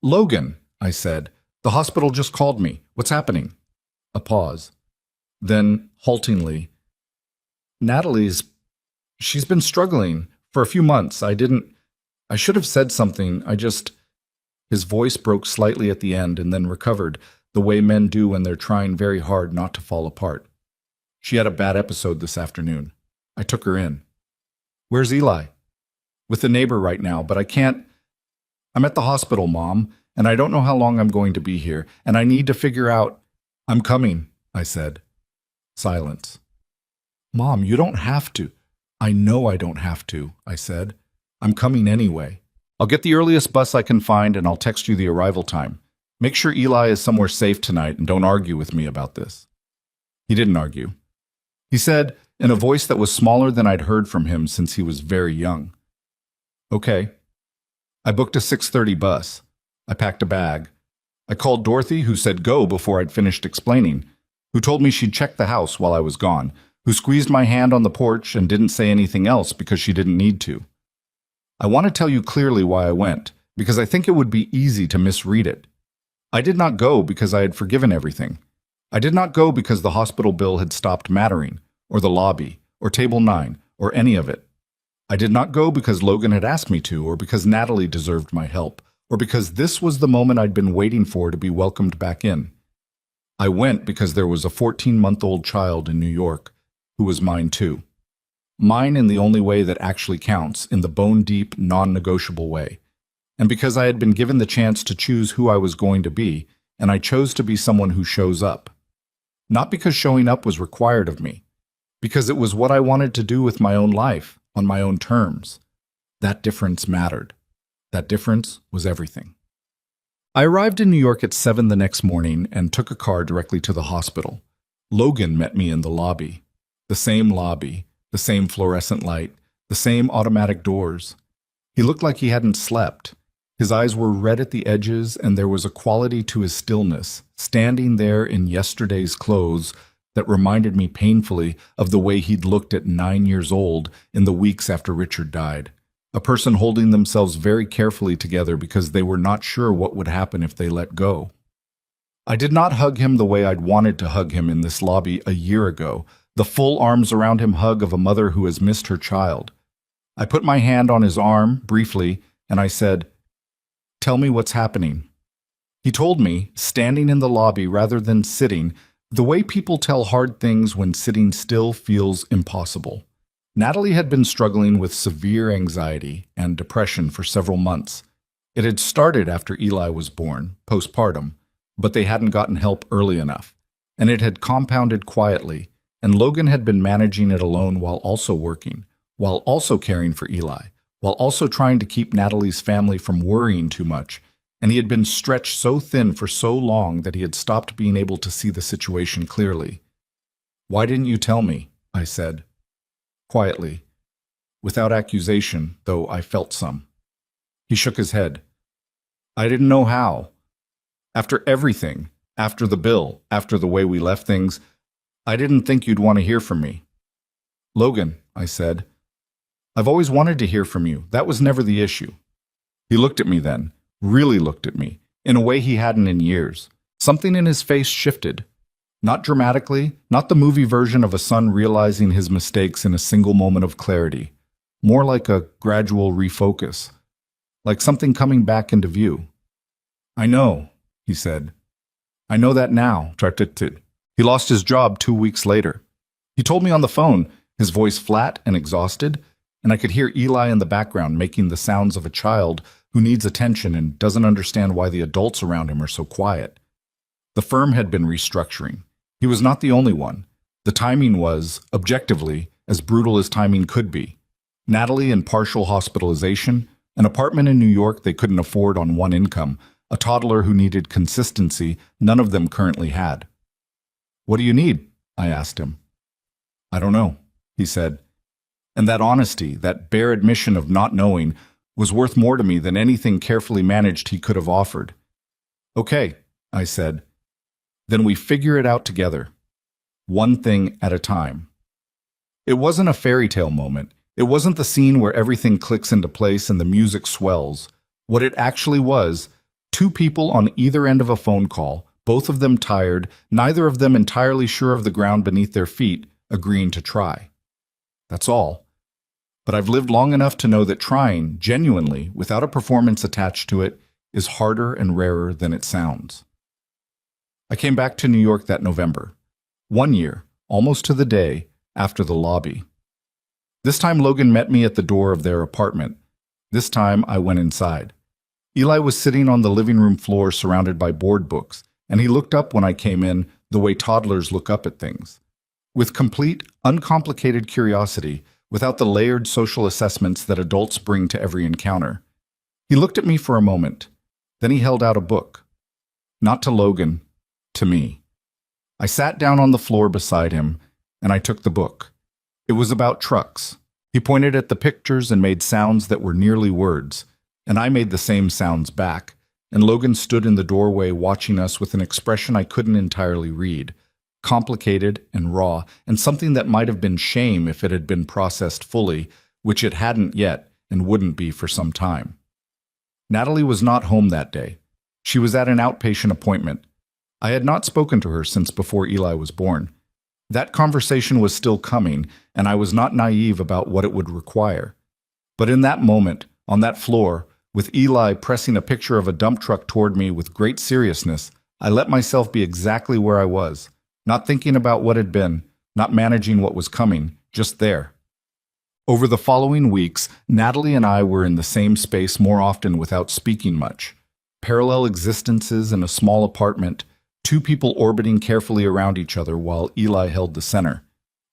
"Logan," I said, "the hospital just called me. What's happening?" A pause. Then, haltingly, She's been struggling for a few months. I should have said something. His voice broke slightly at the end and then recovered, the way men do when they're trying very hard not to fall apart. "She had a bad episode this afternoon. I took her in." "Where's Eli?" "With a neighbor right now, but I can't. I'm at the hospital, Mom, and I don't know how long I'm going to be here, and I need to figure out—" "I'm coming," I said. Silence. "Mom, you don't have to." "I know I don't have to," I said. "I'm coming anyway. I'll get the earliest bus I can find and I'll text you the arrival time. Make sure Eli is somewhere safe tonight and don't argue with me about this." He didn't argue. He said, in a voice that was smaller than I'd heard from him since he was very young, "Okay." I booked a 6:30 bus. I packed a bag. I called Dorothy, who said go before I'd finished explaining, who told me she'd check the house while I was gone, who squeezed my hand on the porch and didn't say anything else because she didn't need to. I want to tell you clearly why I went, because I think it would be easy to misread it. I did not go because I had forgiven everything. I did not go because the hospital bill had stopped mattering, or the lobby, or Table 9, or any of it. I did not go because Logan had asked me to, or because Natalie deserved my help, or because this was the moment I'd been waiting for to be welcomed back in. I went because there was a 14-month-old child in New York who was mine too. Mine in the only way that actually counts, in the bone-deep, non-negotiable way. And because I had been given the chance to choose who I was going to be, and I chose to be someone who shows up. Not because showing up was required of me, because it was what I wanted to do with my own life, on my own terms. That difference mattered. That difference was everything. I arrived in New York at 7 the next morning and took a car directly to the hospital. Logan met me in the lobby. The same fluorescent light, the same automatic doors. He looked like he hadn't slept. His eyes were red at the edges, and there was a quality to his stillness, standing there in yesterday's clothes, that reminded me painfully of the way he'd looked at 9 years old in the weeks after Richard died. A person holding themselves very carefully together because they were not sure what would happen if they let go. I did not hug him the way I'd wanted to hug him in this lobby a year ago, the full arms around him hug of a mother who has missed her child. I put my hand on his arm, briefly, and I said, "Tell me what's happening." He told me, standing in the lobby rather than sitting, the way people tell hard things when sitting still feels impossible. Natalie had been struggling with severe anxiety and depression for several months. It had started after Eli was born, postpartum, but they hadn't gotten help early enough, and it had compounded quietly, and Logan had been managing it alone while also working, while also caring for Eli, while also trying to keep Natalie's family from worrying too much, and he had been stretched so thin for so long that he had stopped being able to see the situation clearly. "Why didn't you tell me?" I said. Quietly, without accusation, though I felt some. He shook his head. "I didn't know how. After everything, after the bill, after the way we left things, I didn't think you'd want to hear from me." "Logan," I said, "I've always wanted to hear from you. That was never the issue." He looked at me then, really looked at me, in a way he hadn't in years. Something in his face shifted. Not dramatically, not the movie version of a son realizing his mistakes in a single moment of clarity. More like a gradual refocus. Like something coming back into view. "I know," he said. "I know that now." He lost his job 2 weeks later. He told me on the phone, his voice flat and exhausted, and I could hear Eli in the background making the sounds of a child who needs attention and doesn't understand why the adults around him are so quiet. The firm had been restructuring. He was not the only one. The timing was, objectively, as brutal as timing could be. Natalie in partial hospitalization, an apartment in New York they couldn't afford on one income, a toddler who needed consistency none of them currently had. "What do you need?" I asked him. "I don't know," he said. And that honesty, that bare admission of not knowing, was worth more to me than anything carefully managed he could have offered. "Okay," I said. "Then we figure it out together. One thing at a time." It wasn't a fairy tale moment. It wasn't the scene where everything clicks into place and the music swells. What it actually was, two people on either end of a phone call, both of them tired, neither of them entirely sure of the ground beneath their feet, agreeing to try. That's all. But I've lived long enough to know that trying, genuinely, without a performance attached to it, is harder and rarer than it sounds. I came back to New York that November. 1 year, almost to the day, after the lobby. This time Logan met me at the door of their apartment. This time I went inside. Eli was sitting on the living room floor surrounded by board books, and he looked up when I came in the way toddlers look up at things. With complete, uncomplicated curiosity, without the layered social assessments that adults bring to every encounter. He looked at me for a moment. Then he held out a book. Not to Logan, to me. I sat down on the floor beside him, and I took the book. It was about trucks. He pointed at the pictures and made sounds that were nearly words, and I made the same sounds back, and Logan stood in the doorway watching us with an expression I couldn't entirely read. Complicated and raw, and something that might have been shame if it had been processed fully, which it hadn't yet and wouldn't be for some time. Natalie was not home that day. She was at an outpatient appointment. I had not spoken to her since before Eli was born. That conversation was still coming, and I was not naive about what it would require. But in that moment, on that floor, with Eli pressing a picture of a dump truck toward me with great seriousness, I let myself be exactly where I was. Not thinking about what had been, not managing what was coming, just there. Over the following weeks, Natalie and I were in the same space more often without speaking much. Parallel existences in a small apartment, two people orbiting carefully around each other while Eli held the center.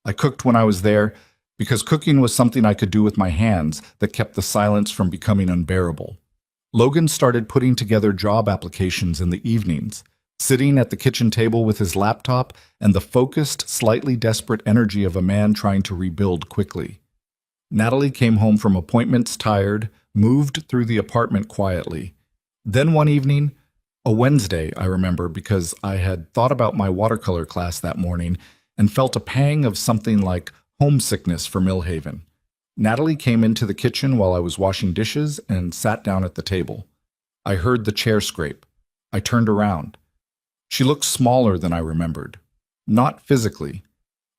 I cooked when I was there because cooking was something I could do with my hands that kept the silence from becoming unbearable. Logan started putting together job applications in the evenings, sitting at the kitchen table with his laptop and the focused, slightly desperate energy of a man trying to rebuild quickly. Natalie came home from appointments tired, moved through the apartment quietly. Then one evening, a Wednesday, I remember, because I had thought about my watercolor class that morning and felt a pang of something like homesickness for Millhaven. Natalie came into the kitchen while I was washing dishes and sat down at the table. I heard the chair scrape. I turned around. She looked smaller than I remembered. Not physically.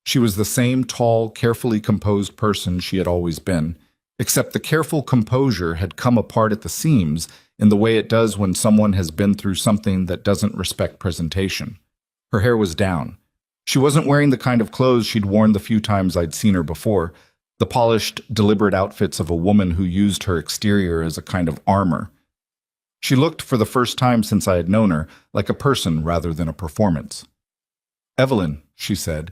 She was the same tall, carefully composed person she had always been, except the careful composure had come apart at the seams in the way it does when someone has been through something that doesn't respect presentation. Her hair was down. She wasn't wearing the kind of clothes she'd worn the few times I'd seen her before, the polished, deliberate outfits of a woman who used her exterior as a kind of armor. She looked, for the first time since I had known her, like a person rather than a performance. "Evelyn," she said.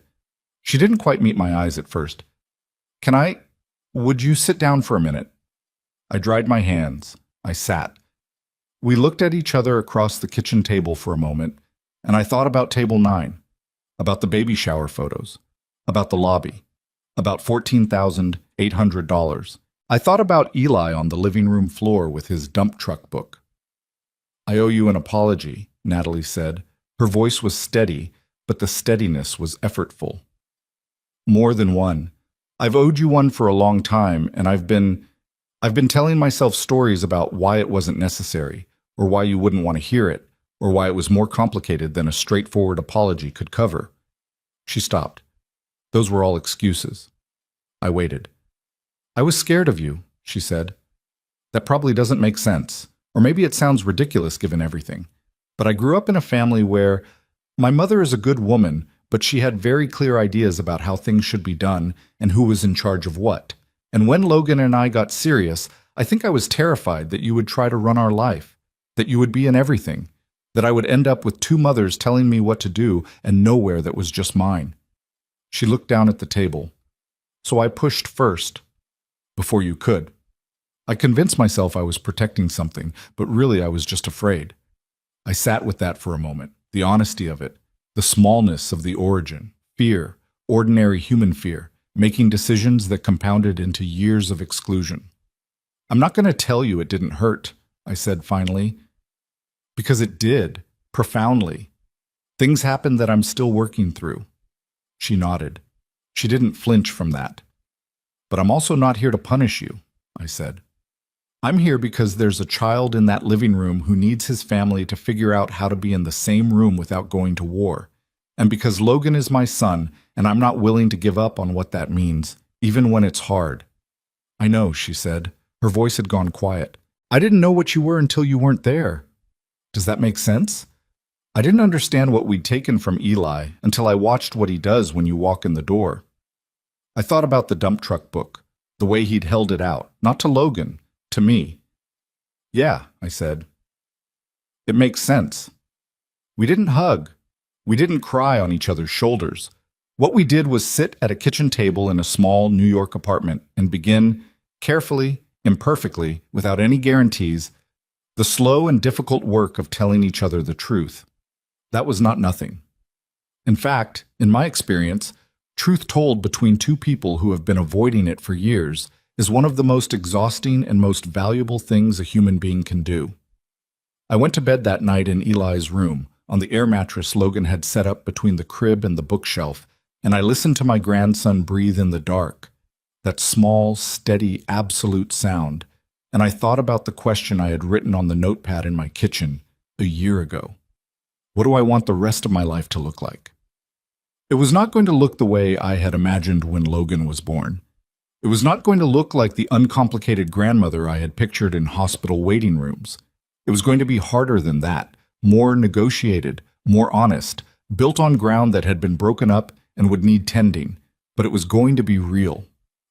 She didn't quite meet my eyes at first. Would you sit down for a minute?" I dried my hands. I sat. We looked at each other across the kitchen table for a moment, and I thought about Table 9, about the baby shower photos, about the lobby, about $14,800. I thought about Eli on the living room floor with his dump truck book. "I owe you an apology," Natalie said. Her voice was steady, but the steadiness was effortful. "More than one. I've owed you one for a long time, and I've been telling myself stories about why it wasn't necessary, or why you wouldn't want to hear it, or why it was more complicated than a straightforward apology could cover." She stopped. Those were all excuses. I waited. "I was scared of you," she said. "That probably doesn't make sense, or maybe it sounds ridiculous given everything. But I grew up in a family where my mother is a good woman, but she had very clear ideas about how things should be done and who was in charge of what. And when Logan and I got serious, I think I was terrified that you would try to run our life, that you would be in everything, that I would end up with two mothers telling me what to do and nowhere that was just mine." She looked down at the table. "So I pushed first, before you could. I convinced myself I was protecting something, but really I was just afraid." I sat with that for a moment, the honesty of it, the smallness of the origin, fear, ordinary human fear, making decisions that compounded into years of exclusion. "I'm not going to tell you it didn't hurt," I said finally, "because it did, profoundly. Things happened that I'm still working through." She nodded. She didn't flinch from that. "But I'm also not here to punish you," I said. "I'm here because there's a child in that living room who needs his family to figure out how to be in the same room without going to war. And because Logan is my son, and I'm not willing to give up on what that means, even when it's hard." "I know," she said. Her voice had gone quiet. "I didn't know what you were until you weren't there." Does that make sense? I didn't understand what we'd taken from Eli until I watched what he does when you walk in the door. I thought about the dump truck book, the way he'd held it out, not to Logan, to me. "Yeah," I said. "It makes sense. We didn't hug. We didn't cry on each other's shoulders. What we did was sit at a kitchen table in a small New York apartment and begin, carefully, imperfectly, without any guarantees, the slow and difficult work of telling each other the truth. That was not nothing. In fact, in my experience, truth told between two people who have been avoiding it for years is one of the most exhausting and most valuable things a human being can do." I went to bed that night in Eli's room, on the air mattress Logan had set up between the crib and the bookshelf, and I listened to my grandson breathe in the dark, that small, steady, absolute sound, and I thought about the question I had written on the notepad in my kitchen a year ago. What do I want the rest of my life to look like? It was not going to look the way I had imagined when Logan was born. It was not going to look like the uncomplicated grandmother I had pictured in hospital waiting rooms. It was going to be harder than that, more negotiated, more honest, built on ground that had been broken up and would need tending, but it was going to be real.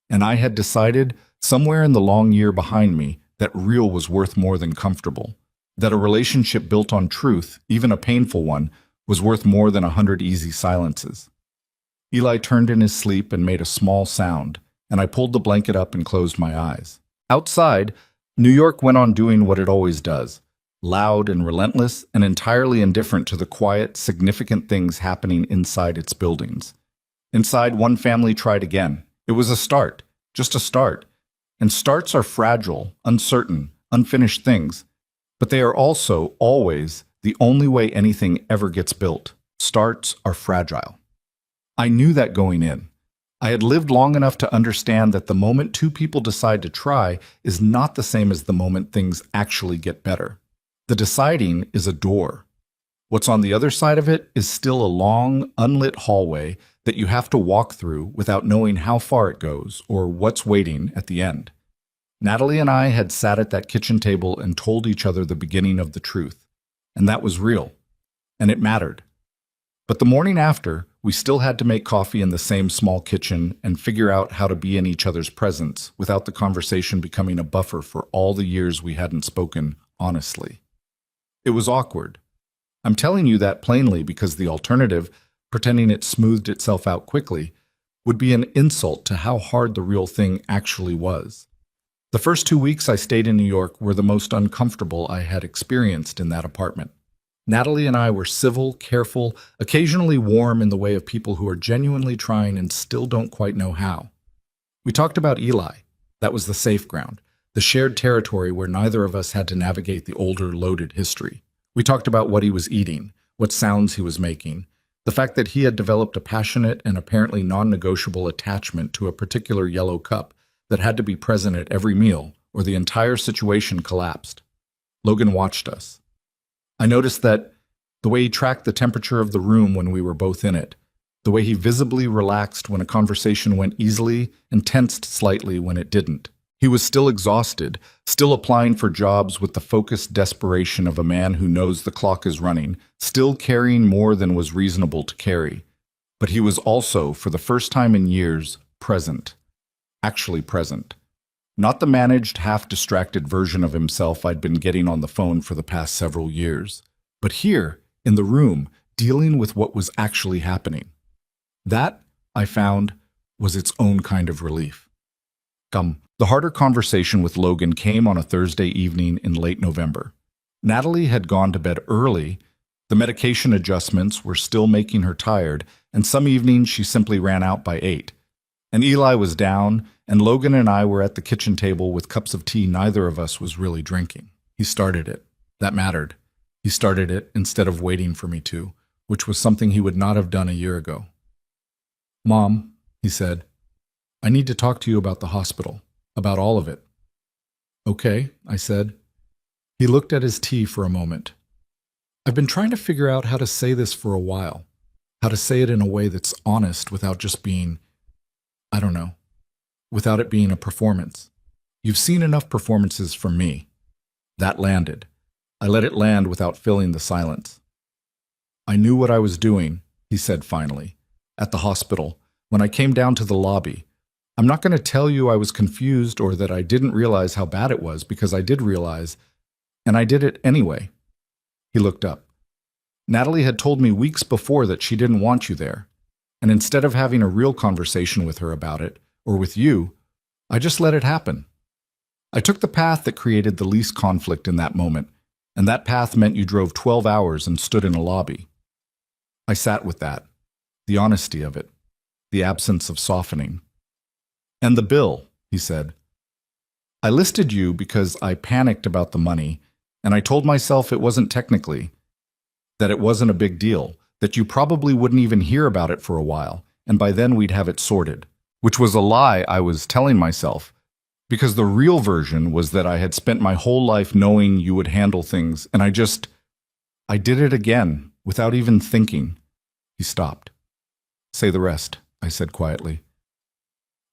And I had decided, somewhere in the long year behind me, that real was worth more than comfortable. that a relationship built on truth, even a painful one, was worth more than 100 easy silences. Eli turned in his sleep and made a small sound, and I pulled the blanket up and closed my eyes. Outside, New York went on doing what it always does, loud and relentless and entirely indifferent to the quiet, significant things happening inside its buildings. Inside, one family tried again. It was a start, just a start. And starts are fragile, uncertain, unfinished things. But they are also, always, the only way anything ever gets built. Starts are fragile. I knew that going in. I had lived long enough to understand that the moment two people decide to try is not the same as the moment things actually get better. The deciding is a door. What's on the other side of it is still a long, unlit hallway that you have to walk through without knowing how far it goes or what's waiting at the end. Natalie and I had sat at that kitchen table and told each other the beginning of the truth. And that was real. And it mattered. But the morning after, we still had to make coffee in the same small kitchen and figure out how to be in each other's presence without the conversation becoming a buffer for all the years we hadn't spoken honestly. It was awkward. I'm telling you that plainly because the alternative, pretending it smoothed itself out quickly, would be an insult to how hard the real thing actually was. The first 2 weeks I stayed in New York were the most uncomfortable I had experienced in that apartment. Natalie and I were civil, careful, occasionally warm in the way of people who are genuinely trying and still don't quite know how. We talked about Eli. That was the safe ground, the shared territory where neither of us had to navigate the older, loaded history. We talked about what he was eating, what sounds he was making, the fact that he had developed a passionate and apparently non-negotiable attachment to a particular yellow cup that had to be present at every meal, or the entire situation collapsed. Logan watched us. I noticed that the way he tracked the temperature of the room when we were both in it, the way he visibly relaxed when a conversation went easily and tensed slightly when it didn't. He was still exhausted, still applying for jobs with the focused desperation of a man who knows the clock is running, still carrying more than was reasonable to carry. But he was also, for the first time in years, present. Actually present. Not the managed, half-distracted version of himself I'd been getting on the phone for the past several years, but here, in the room, dealing with what was actually happening. That, I found, was its own kind of relief. The harder conversation with Logan came on a Thursday evening in late November. Natalie had gone to bed early, the medication adjustments were still making her tired, and some evenings she simply ran out by 8. And Eli was down, and Logan and I were at the kitchen table with cups of tea neither of us was really drinking. He started it. That mattered. He started it instead of waiting for me to, which was something he would not have done a year ago. "Mom," he said, "I need to talk to you about the hospital, about all of it." "Okay," I said. He looked at his tea for a moment. "I've been trying to figure out how to say this for a while, how to say it in a way that's honest without just being, I don't know, without it being a performance. You've seen enough performances from me." That landed. I let it land without filling the silence. "I knew what I was doing," he said finally, "at the hospital, when I came down to the lobby. I'm not going to tell you I was confused or that I didn't realize how bad it was, because I did realize, and I did it anyway." He looked up. "Natalie had told me weeks before that she didn't want you there. And instead of having a real conversation with her about it, or with you, I just let it happen. I took the path that created the least conflict in that moment, and that path meant you drove 12 hours and stood in a lobby. I sat with that, the honesty of it, the absence of softening. And the bill," he said. "I listed you because I panicked about the money, and I told myself it wasn't technically, that it wasn't a big deal, that you probably wouldn't even hear about it for a while, and by then we'd have it sorted," which was a lie I was telling myself, because the real version was that I had spent my whole life knowing you would handle things, and I did it again, without even thinking. He stopped. "Say the rest," I said quietly.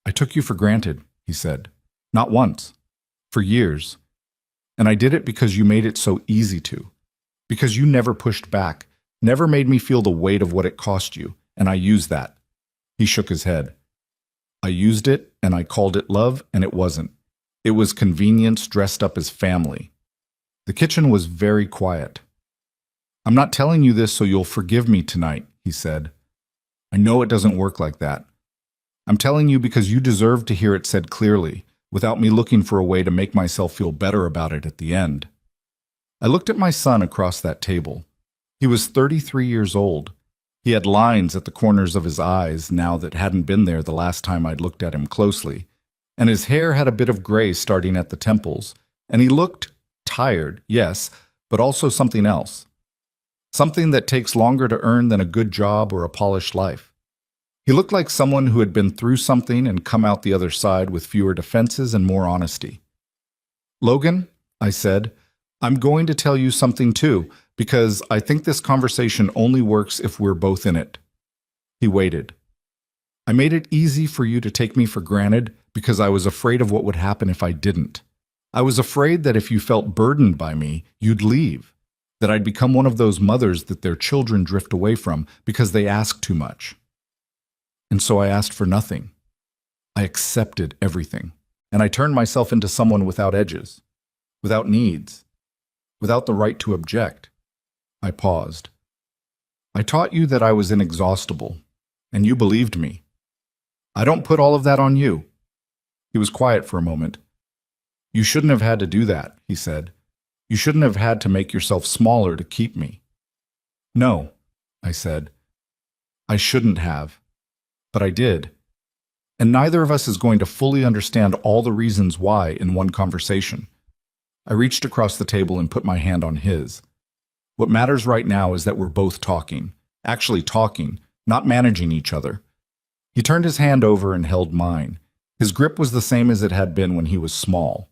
"I took you for granted," he said. "Not once. For years. And I did it because you made it so easy to. Because you never pushed back, never made me feel the weight of what it cost you, and I used that." He shook his head. "I used it, and I called it love, and it wasn't. It was convenience dressed up as family." The kitchen was very quiet. "I'm not telling you this so you'll forgive me tonight," he said. "I know it doesn't work like that. I'm telling you because you deserve to hear it said clearly, without me looking for a way to make myself feel better about it at the end." I looked at my son across that table. He was 33 years old. He had lines at the corners of his eyes now that hadn't been there the last time I'd looked at him closely, and his hair had a bit of gray starting at the temples, and he looked tired, yes, but also something else. Something that takes longer to earn than a good job or a polished life. He looked like someone who had been through something and come out the other side with fewer defenses and more honesty. "Logan," I said, "I'm going to tell you something too, because I think this conversation only works if we're both in it." He waited. "I made it easy for you to take me for granted because I was afraid of what would happen if I didn't. I was afraid that if you felt burdened by me, you'd leave, that I'd become one of those mothers that their children drift away from because they ask too much. And so I asked for nothing. I accepted everything, and I turned myself into someone without edges, without needs, without the right to object." I paused. "I taught you that I was inexhaustible, and you believed me. I don't put all of that on you." He was quiet for a moment. "You shouldn't have had to do that," he said. "You shouldn't have had to make yourself smaller to keep me." "No," I said. "I shouldn't have. But I did. And neither of us is going to fully understand all the reasons why in one conversation." I reached across the table and put my hand on his. "What matters right now is that we're both talking. Actually talking, not managing each other." He turned his hand over and held mine. His grip was the same as it had been when he was small.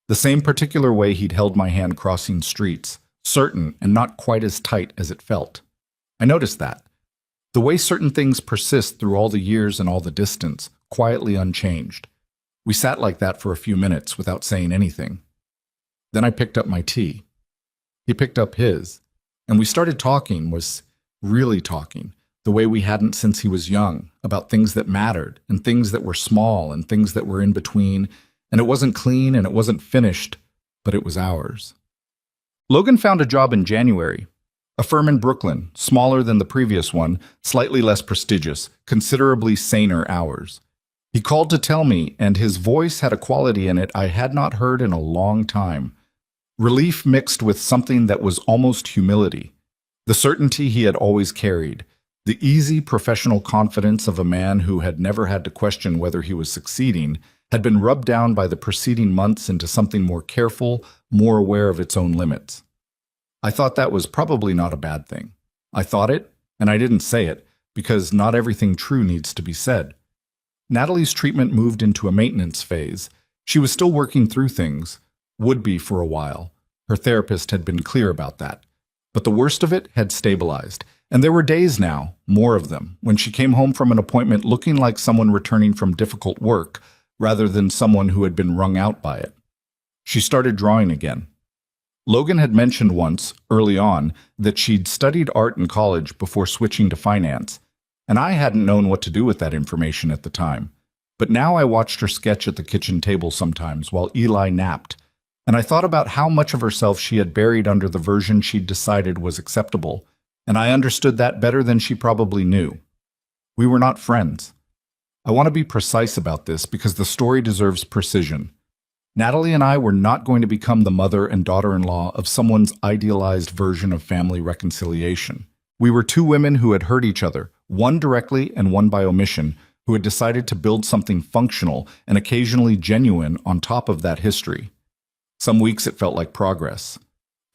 The same particular way he'd held my hand crossing streets, certain and not quite as tight as it felt. I noticed that. The way certain things persist through all the years and all the distance, quietly unchanged. We sat like that for a few minutes without saying anything. Then I picked up my tea. He picked up his, and we started talking, was really talking, the way we hadn't since he was young, about things that mattered, and things that were small, and things that were in between, and it wasn't clean and it wasn't finished, but it was ours. Logan found a job in January. A firm in Brooklyn, smaller than the previous one, slightly less prestigious, considerably saner hours. He called to tell me, and his voice had a quality in it I had not heard in a long time. Relief mixed with something that was almost humility. The certainty he had always carried. The easy professional confidence of a man who had never had to question whether he was succeeding, had been rubbed down by the preceding months into something more careful, more aware of its own limits. I thought that was probably not a bad thing. I thought it, and I didn't say it, because not everything true needs to be said. Natalie's treatment moved into a maintenance phase. She was still working through things, would be for a while. Her therapist had been clear about that. But the worst of it had stabilized, and there were days now, more of them, when she came home from an appointment looking like someone returning from difficult work, rather than someone who had been wrung out by it. She started drawing again. Logan had mentioned once, early on, that she'd studied art in college before switching to finance, and I hadn't known what to do with that information at the time. But now I watched her sketch at the kitchen table sometimes while Eli napped, and I thought about how much of herself she had buried under the version she'd decided was acceptable, and I understood that better than she probably knew. We were not friends. I want to be precise about this because the story deserves precision. Natalie and I were not going to become the mother and daughter-in-law of someone's idealized version of family reconciliation. We were two women who had hurt each other, one directly and one by omission, who had decided to build something functional and occasionally genuine on top of that history. Some weeks it felt like progress.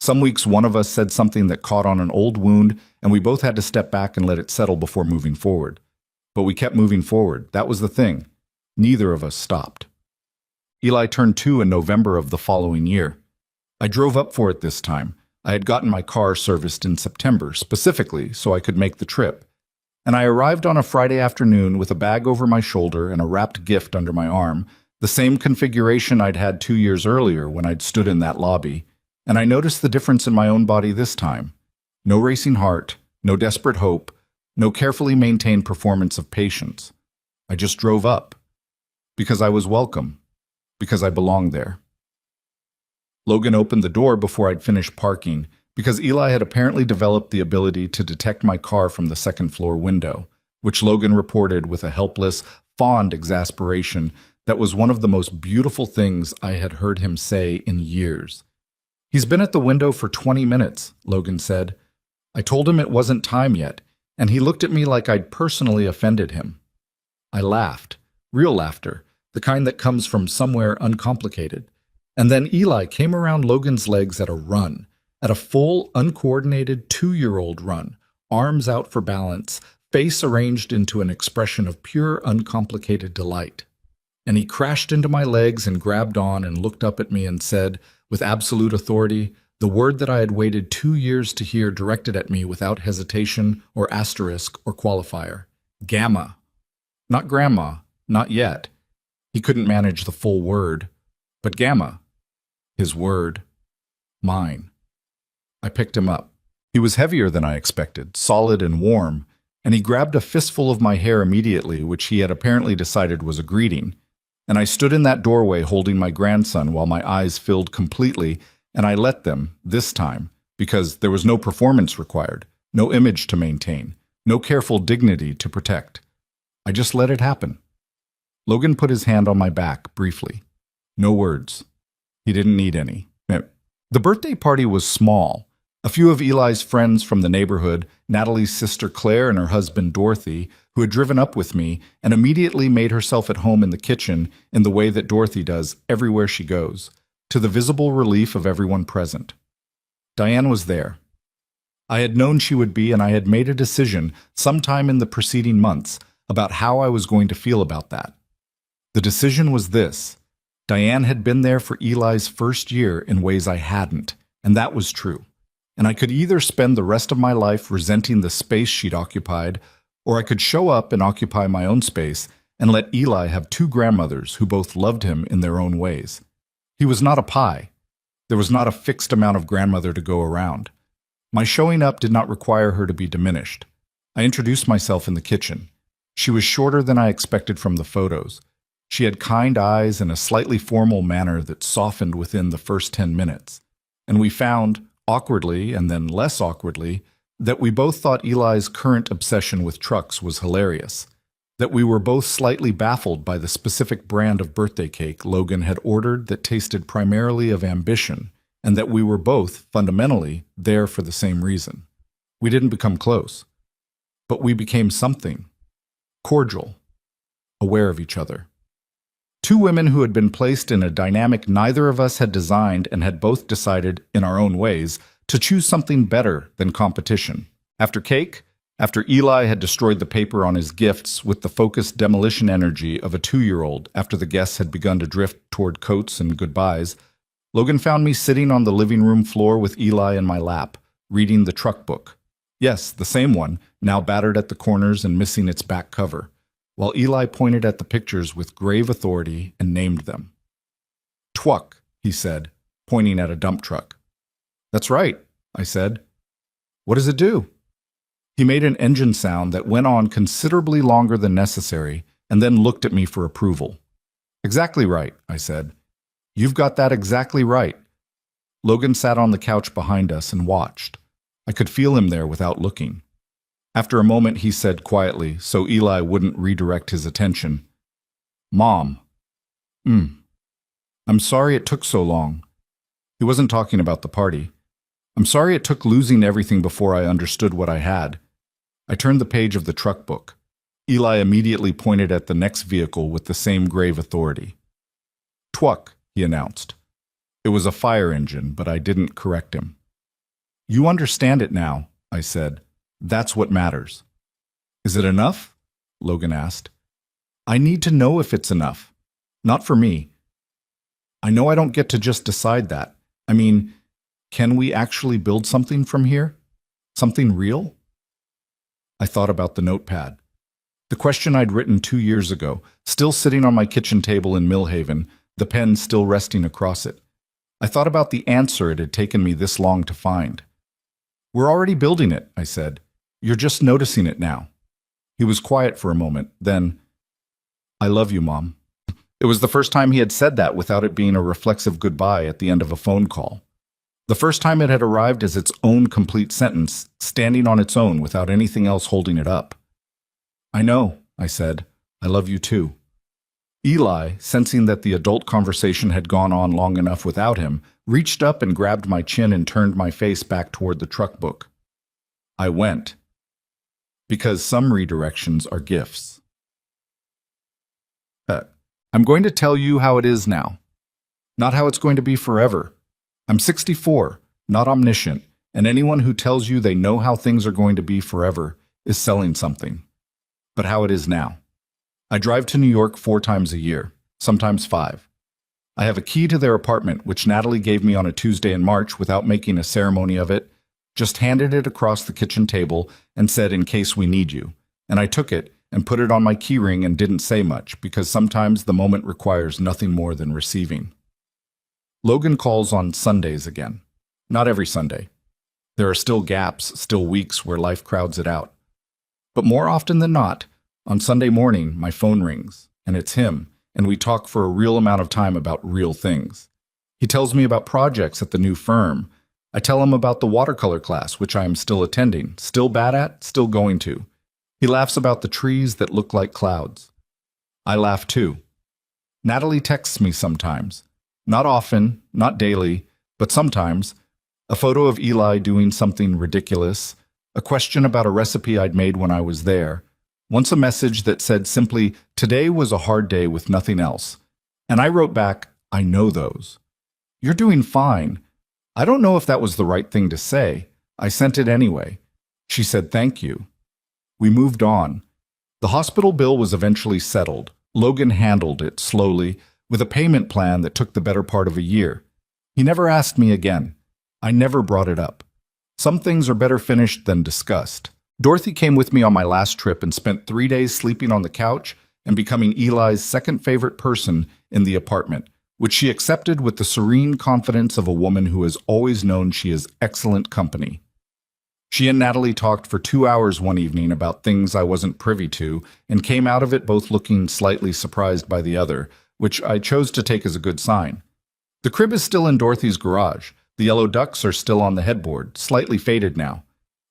Some weeks one of us said something that caught on an old wound, and we both had to step back and let it settle before moving forward. But we kept moving forward. That was the thing. Neither of us stopped. Eli turned 2 in November of the following year. I drove up for it this time. I had gotten my car serviced in September, specifically so I could make the trip. And I arrived on a Friday afternoon with a bag over my shoulder and a wrapped gift under my arm, the same configuration I'd had 2 years earlier when I'd stood in that lobby. And I noticed the difference in my own body this time. No racing heart, no desperate hope, no carefully maintained performance of patience. I just drove up. Because I was welcome. Because I belonged there. Logan opened the door before I'd finished parking, because Eli had apparently developed the ability to detect my car from the second-floor window, which Logan reported with a helpless, fond exasperation that was one of the most beautiful things I had heard him say in years. "He's been at the window for 20 minutes, Logan said. I told him it wasn't time yet, and he looked at me like I'd personally offended him. I laughed, real laughter, the kind that comes from somewhere uncomplicated. And then Eli came around Logan's legs at a run, at a full, uncoordinated 2-year-old run, arms out for balance, face arranged into an expression of pure, uncomplicated delight. And he crashed into my legs and grabbed on and looked up at me and said, with absolute authority, the word that I had waited 2 years to hear directed at me without hesitation or asterisk or qualifier. Gamma. Not grandma, not yet. He couldn't manage the full word. But gamma. His word. Mine. I picked him up. He was heavier than I expected, solid and warm, and he grabbed a fistful of my hair immediately, which he had apparently decided was a greeting. And I stood in that doorway holding my grandson while my eyes filled completely, and I let them, this time, because there was no performance required, no image to maintain, no careful dignity to protect. I just let it happen. Logan put his hand on my back, briefly. No words. He didn't need any. The birthday party was small. A few of Eli's friends from the neighborhood, Natalie's sister Claire and her husband Dorothy, who had driven up with me and immediately made herself at home in the kitchen in the way that Dorothy does everywhere she goes, to the visible relief of everyone present. Diane was there. I had known she would be, and I had made a decision sometime in the preceding months about how I was going to feel about that. The decision was this. Diane had been there for Eli's first year in ways I hadn't, and that was true. And I could either spend the rest of my life resenting the space she'd occupied, or I could show up and occupy my own space and let Eli have 2 grandmothers who both loved him in their own ways. He was not a pie. There was not a fixed amount of grandmother to go around. My showing up did not require her to be diminished. I introduced myself in the kitchen. She was shorter than I expected from the photos. She had kind eyes and a slightly formal manner that softened within the first 10 minutes. And we found, awkwardly and then less awkwardly, that we both thought Eli's current obsession with trucks was hilarious, that we were both slightly baffled by the specific brand of birthday cake Logan had ordered that tasted primarily of ambition, and that we were both, fundamentally, there for the same reason. We didn't become close, but we became something. Cordial. Aware of each other. 2 women who had been placed in a dynamic neither of us had designed and had both decided, in our own ways, to choose something better than competition. After cake, after Eli had destroyed the paper on his gifts with the focused demolition energy of a 2-year-old after the guests had begun to drift toward coats and goodbyes, Logan found me sitting on the living room floor with Eli in my lap, reading the truck book. Yes, the same one, now battered at the corners and missing its back cover, while Eli pointed at the pictures with grave authority and named them. "Twuck," he said, pointing at a dump truck. "That's right," I said. "What does it do?" He made an engine sound that went on considerably longer than necessary and then looked at me for approval. "Exactly right," I said. "You've got that exactly right." Logan sat on the couch behind us and watched. I could feel him there without looking. After a moment, he said quietly, so Eli wouldn't redirect his attention, "Mom." "I'm sorry it took so long." He wasn't talking about the party. "I'm sorry it took losing everything before I understood what I had." I turned the page of the truck book. Eli immediately pointed at the next vehicle with the same grave authority. "Twuck," he announced. It was a fire engine, but I didn't correct him. "You understand it now," I said. "That's what matters." "Is it enough?" Logan asked. "I need to know if it's enough. Not for me. I know I don't get to just decide that. I mean, can we actually build something from here? Something real?" I thought about the notepad. The question I'd written 2 years ago, still sitting on my kitchen table in Millhaven, the pen still resting across it. I thought about the answer it had taken me this long to find. "We're already building it," I said. "You're just noticing it now." He was quiet for a moment, then, "I love you, Mom." It was the first time he had said that without it being a reflexive goodbye at the end of a phone call. The first time it had arrived as its own complete sentence, standing on its own without anything else holding it up. "I know," I said. "I love you too." Eli, sensing that the adult conversation had gone on long enough without him, reached up and grabbed my chin and turned my face back toward the truck book. I went. Because some redirections are gifts. I'm going to tell you how it is now. Not how it's going to be forever. I'm 64, not omniscient, and anyone who tells you they know how things are going to be forever is selling something. But how it is now. I drive to New York 4 times a year, sometimes 5. I have a key to their apartment, which Natalie gave me on a Tuesday in March without making a ceremony of it, just handed it across the kitchen table and said, "In case we need you." And I took it and put it on my keyring and didn't say much, because sometimes the moment requires nothing more than receiving. Logan calls on Sundays again. Not every Sunday. There are still gaps, still weeks where life crowds it out. But more often than not, on Sunday morning, my phone rings, and it's him, and we talk for a real amount of time about real things. He tells me about projects at the new firm. I tell him about the watercolor class, which I am still attending, still bad at, still going to. He laughs about the trees that look like clouds. I laugh too. Natalie texts me sometimes. Not often, not daily, but sometimes. A photo of Eli doing something ridiculous, a question about a recipe I'd made when I was there. Once a message that said simply, "Today was a hard day with nothing else." And I wrote back, "I know those." "You're doing fine." I don't know if that was the right thing to say. I sent it anyway. She said, "Thank you." We moved on. The hospital bill was eventually settled. Logan handled it slowly, with a payment plan that took the better part of a year. He never asked me again. I never brought it up. Some things are better finished than discussed. Dorothy came with me on my last trip and spent 3 days sleeping on the couch and becoming Eli's second favorite person in the apartment, which she accepted with the serene confidence of a woman who has always known she is excellent company. She and Natalie talked for 2 hours one evening about things I wasn't privy to and came out of it both looking slightly surprised by the other, which I chose to take as a good sign. The crib is still in Dorothy's garage. The yellow ducks are still on the headboard, slightly faded now.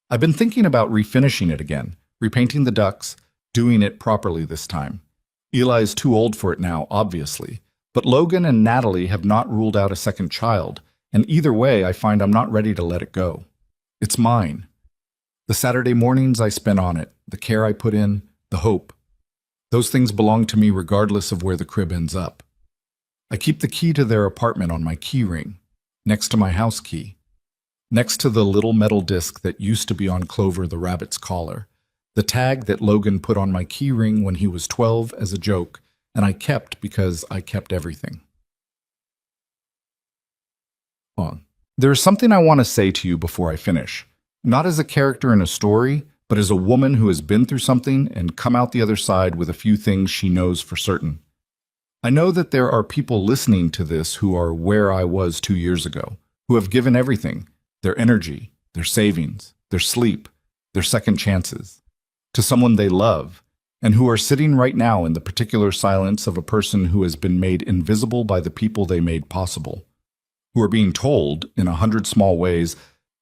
I've been thinking about refinishing it again, repainting the ducks, doing it properly this time. Eli is too old for it now, obviously, but Logan and Natalie have not ruled out a second child, and either way I find I'm not ready to let it go. It's mine. The Saturday mornings I spent on it, the care I put in, the hope. Those things belong to me regardless of where the crib ends up. I keep the key to their apartment on my key ring, next to my house key, next to the little metal disc that used to be on Clover the rabbit's collar, the tag that Logan put on my key ring when he was 12 as a joke, and I kept because I kept everything. There is something I want to say to you before I finish. Not as a character in a story, but as a woman who has been through something and come out the other side with a few things she knows for certain. I know that there are people listening to this who are where I was 2 years ago, who have given everything, their energy, their savings, their sleep, their second chances, to someone they love, and who are sitting right now in the particular silence of a person who has been made invisible by the people they made possible, who are being told, in 100 small ways,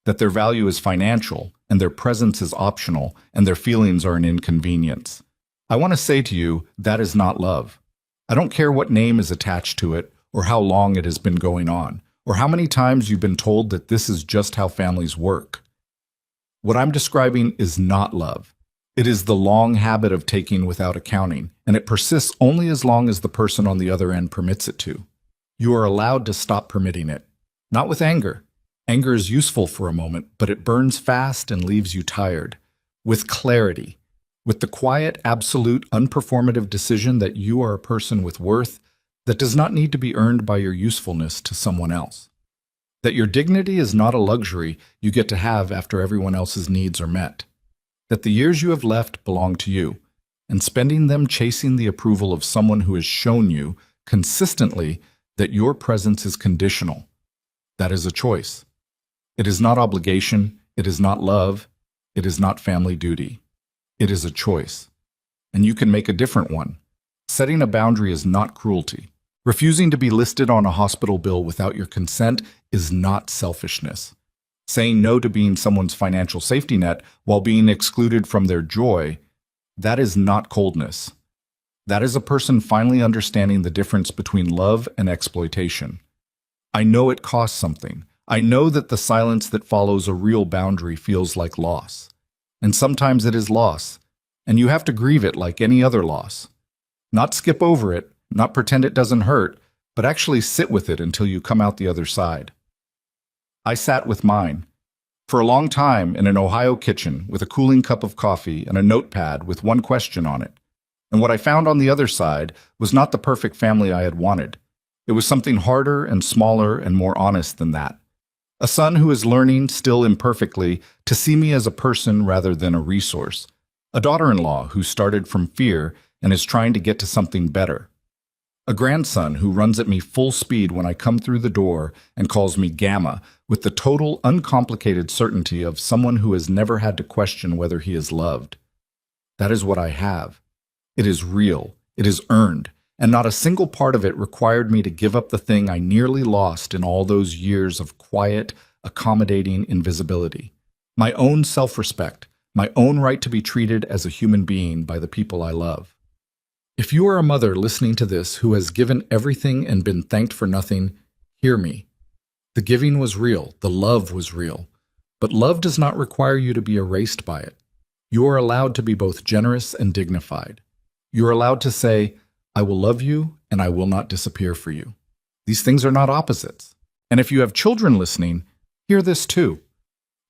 that their value is financial, and their presence is optional, and their feelings are an inconvenience. I want to say to you, that is not love. I don't care what name is attached to it, or how long it has been going on, or how many times you've been told that this is just how families work. What I'm describing is not love. It is the long habit of taking without accounting, and it persists only as long as the person on the other end permits it to. You are allowed to stop permitting it. Not with anger. Anger is useful for a moment, but it burns fast and leaves you tired. With clarity. With the quiet, absolute, unperformative decision that you are a person with worth that does not need to be earned by your usefulness to someone else. That your dignity is not a luxury you get to have after everyone else's needs are met. That the years you have left belong to you, and spending them chasing the approval of someone who has shown you consistently that your presence is conditional. That is a choice. It is not obligation, it is not love, it is not family duty. It is a choice. And you can make a different one. Setting a boundary is not cruelty. Refusing to be listed on a hospital bill without your consent is not selfishness. Saying no to being someone's financial safety net while being excluded from their joy, that is not coldness. That is a person finally understanding the difference between love and exploitation. I know it costs something. I know that the silence that follows a real boundary feels like loss. And sometimes it is loss, and you have to grieve it like any other loss. Not skip over it, not pretend it doesn't hurt, but actually sit with it until you come out the other side. I sat with mine. For a long time in an Ohio kitchen with a cooling cup of coffee and a notepad with one question on it. And what I found on the other side was not the perfect family I had wanted. It was something harder and smaller and more honest than that. A son who is learning, still imperfectly, to see me as a person rather than a resource. A daughter-in-law who started from fear and is trying to get to something better. A grandson who runs at me full speed when I come through the door and calls me Gamma with the total, uncomplicated certainty of someone who has never had to question whether he is loved. That is what I have. It is real. It is earned. And not a single part of it required me to give up the thing I nearly lost in all those years of quiet, accommodating invisibility. My own self-respect, my own right to be treated as a human being by the people I love. If you are a mother listening to this who has given everything and been thanked for nothing, hear me. The giving was real, the love was real, but love does not require you to be erased by it. You are allowed to be both generous and dignified. You are allowed to say, I will love you and I will not disappear for you. These things are not opposites. And if you have children listening, hear this too.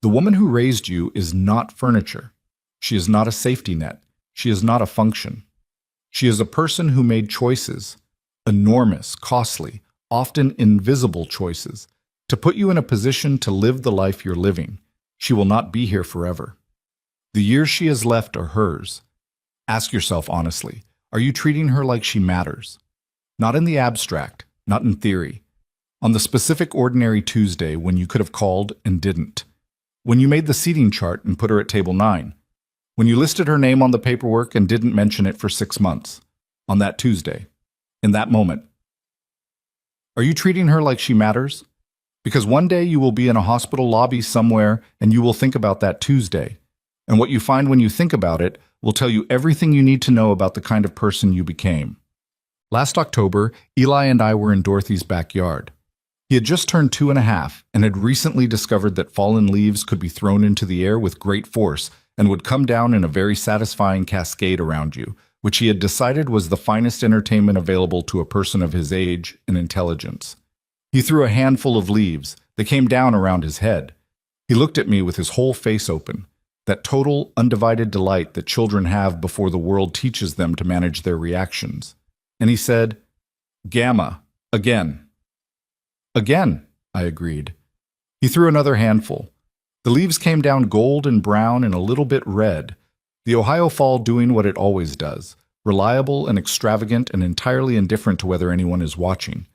The woman who raised you is not furniture. She is not a safety net. She is not a function. She is a person who made choices, enormous, costly, often invisible choices, to put you in a position to live the life you're living. She will not be here forever. The years she has left are hers. Ask yourself honestly, are you treating her like she matters? Not in the abstract, not in theory. On the specific ordinary Tuesday when you could have called and didn't. When you made the seating chart and put her at table 9. When you listed her name on the paperwork and didn't mention it for 6 months. On that Tuesday. In that moment. Are you treating her like she matters? Because one day you will be in a hospital lobby somewhere and you will think about that Tuesday. And what you find when you think about it will tell you everything you need to know about the kind of person you became. Last October, Eli and I were in Dorothy's backyard. He had just turned 2.5 and had recently discovered that fallen leaves could be thrown into the air with great force and would come down in a very satisfying cascade around you, which he had decided was the finest entertainment available to a person of his age and intelligence. He threw a handful of leaves. They came down around his head. He looked at me with his whole face open. That total, undivided delight that children have before the world teaches them to manage their reactions. And he said, Gamma, again. Again, I agreed. He threw another handful. The leaves came down gold and brown and a little bit red. The Ohio fall doing what it always does, reliable and extravagant and entirely indifferent to whether anyone is watching.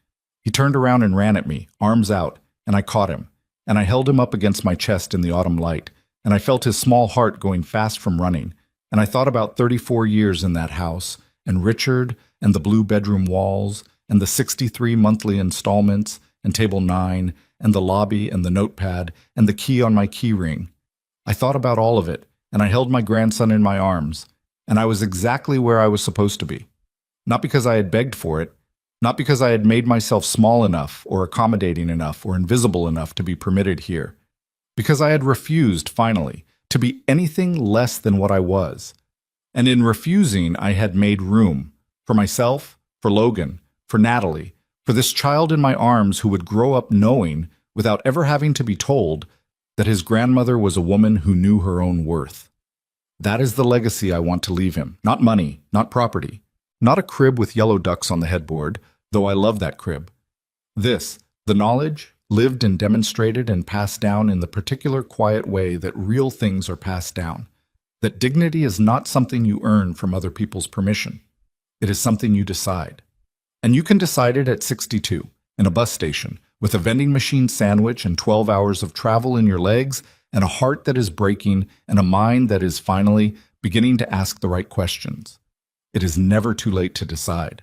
He turned around and ran at me, arms out, and I caught him, and I held him up against my chest in the autumn light. And I felt his small heart going fast from running, and I thought about 34 years in that house, and Richard, and the blue bedroom walls, and the 63 monthly installments, and table 9, and the lobby, and the notepad, and the key on my key ring. I thought about all of it, and I held my grandson in my arms, and I was exactly where I was supposed to be. Not because I had begged for it, not because I had made myself small enough, or accommodating enough, or invisible enough to be permitted here. Because I had refused, finally, to be anything less than what I was. And in refusing, I had made room for myself, for Logan, for Natalie, for this child in my arms who would grow up knowing, without ever having to be told, that his grandmother was a woman who knew her own worth. That is the legacy I want to leave him. Not money, not property, not a crib with yellow ducks on the headboard, though I love that crib. This, the knowledge, lived and demonstrated and passed down in the particular quiet way that real things are passed down, that dignity is not something you earn from other people's permission. It is something you decide. And you can decide it at 62, in a bus station, with a vending machine sandwich and 12 hours of travel in your legs, and a heart that is breaking, and a mind that is finally beginning to ask the right questions. It is never too late to decide.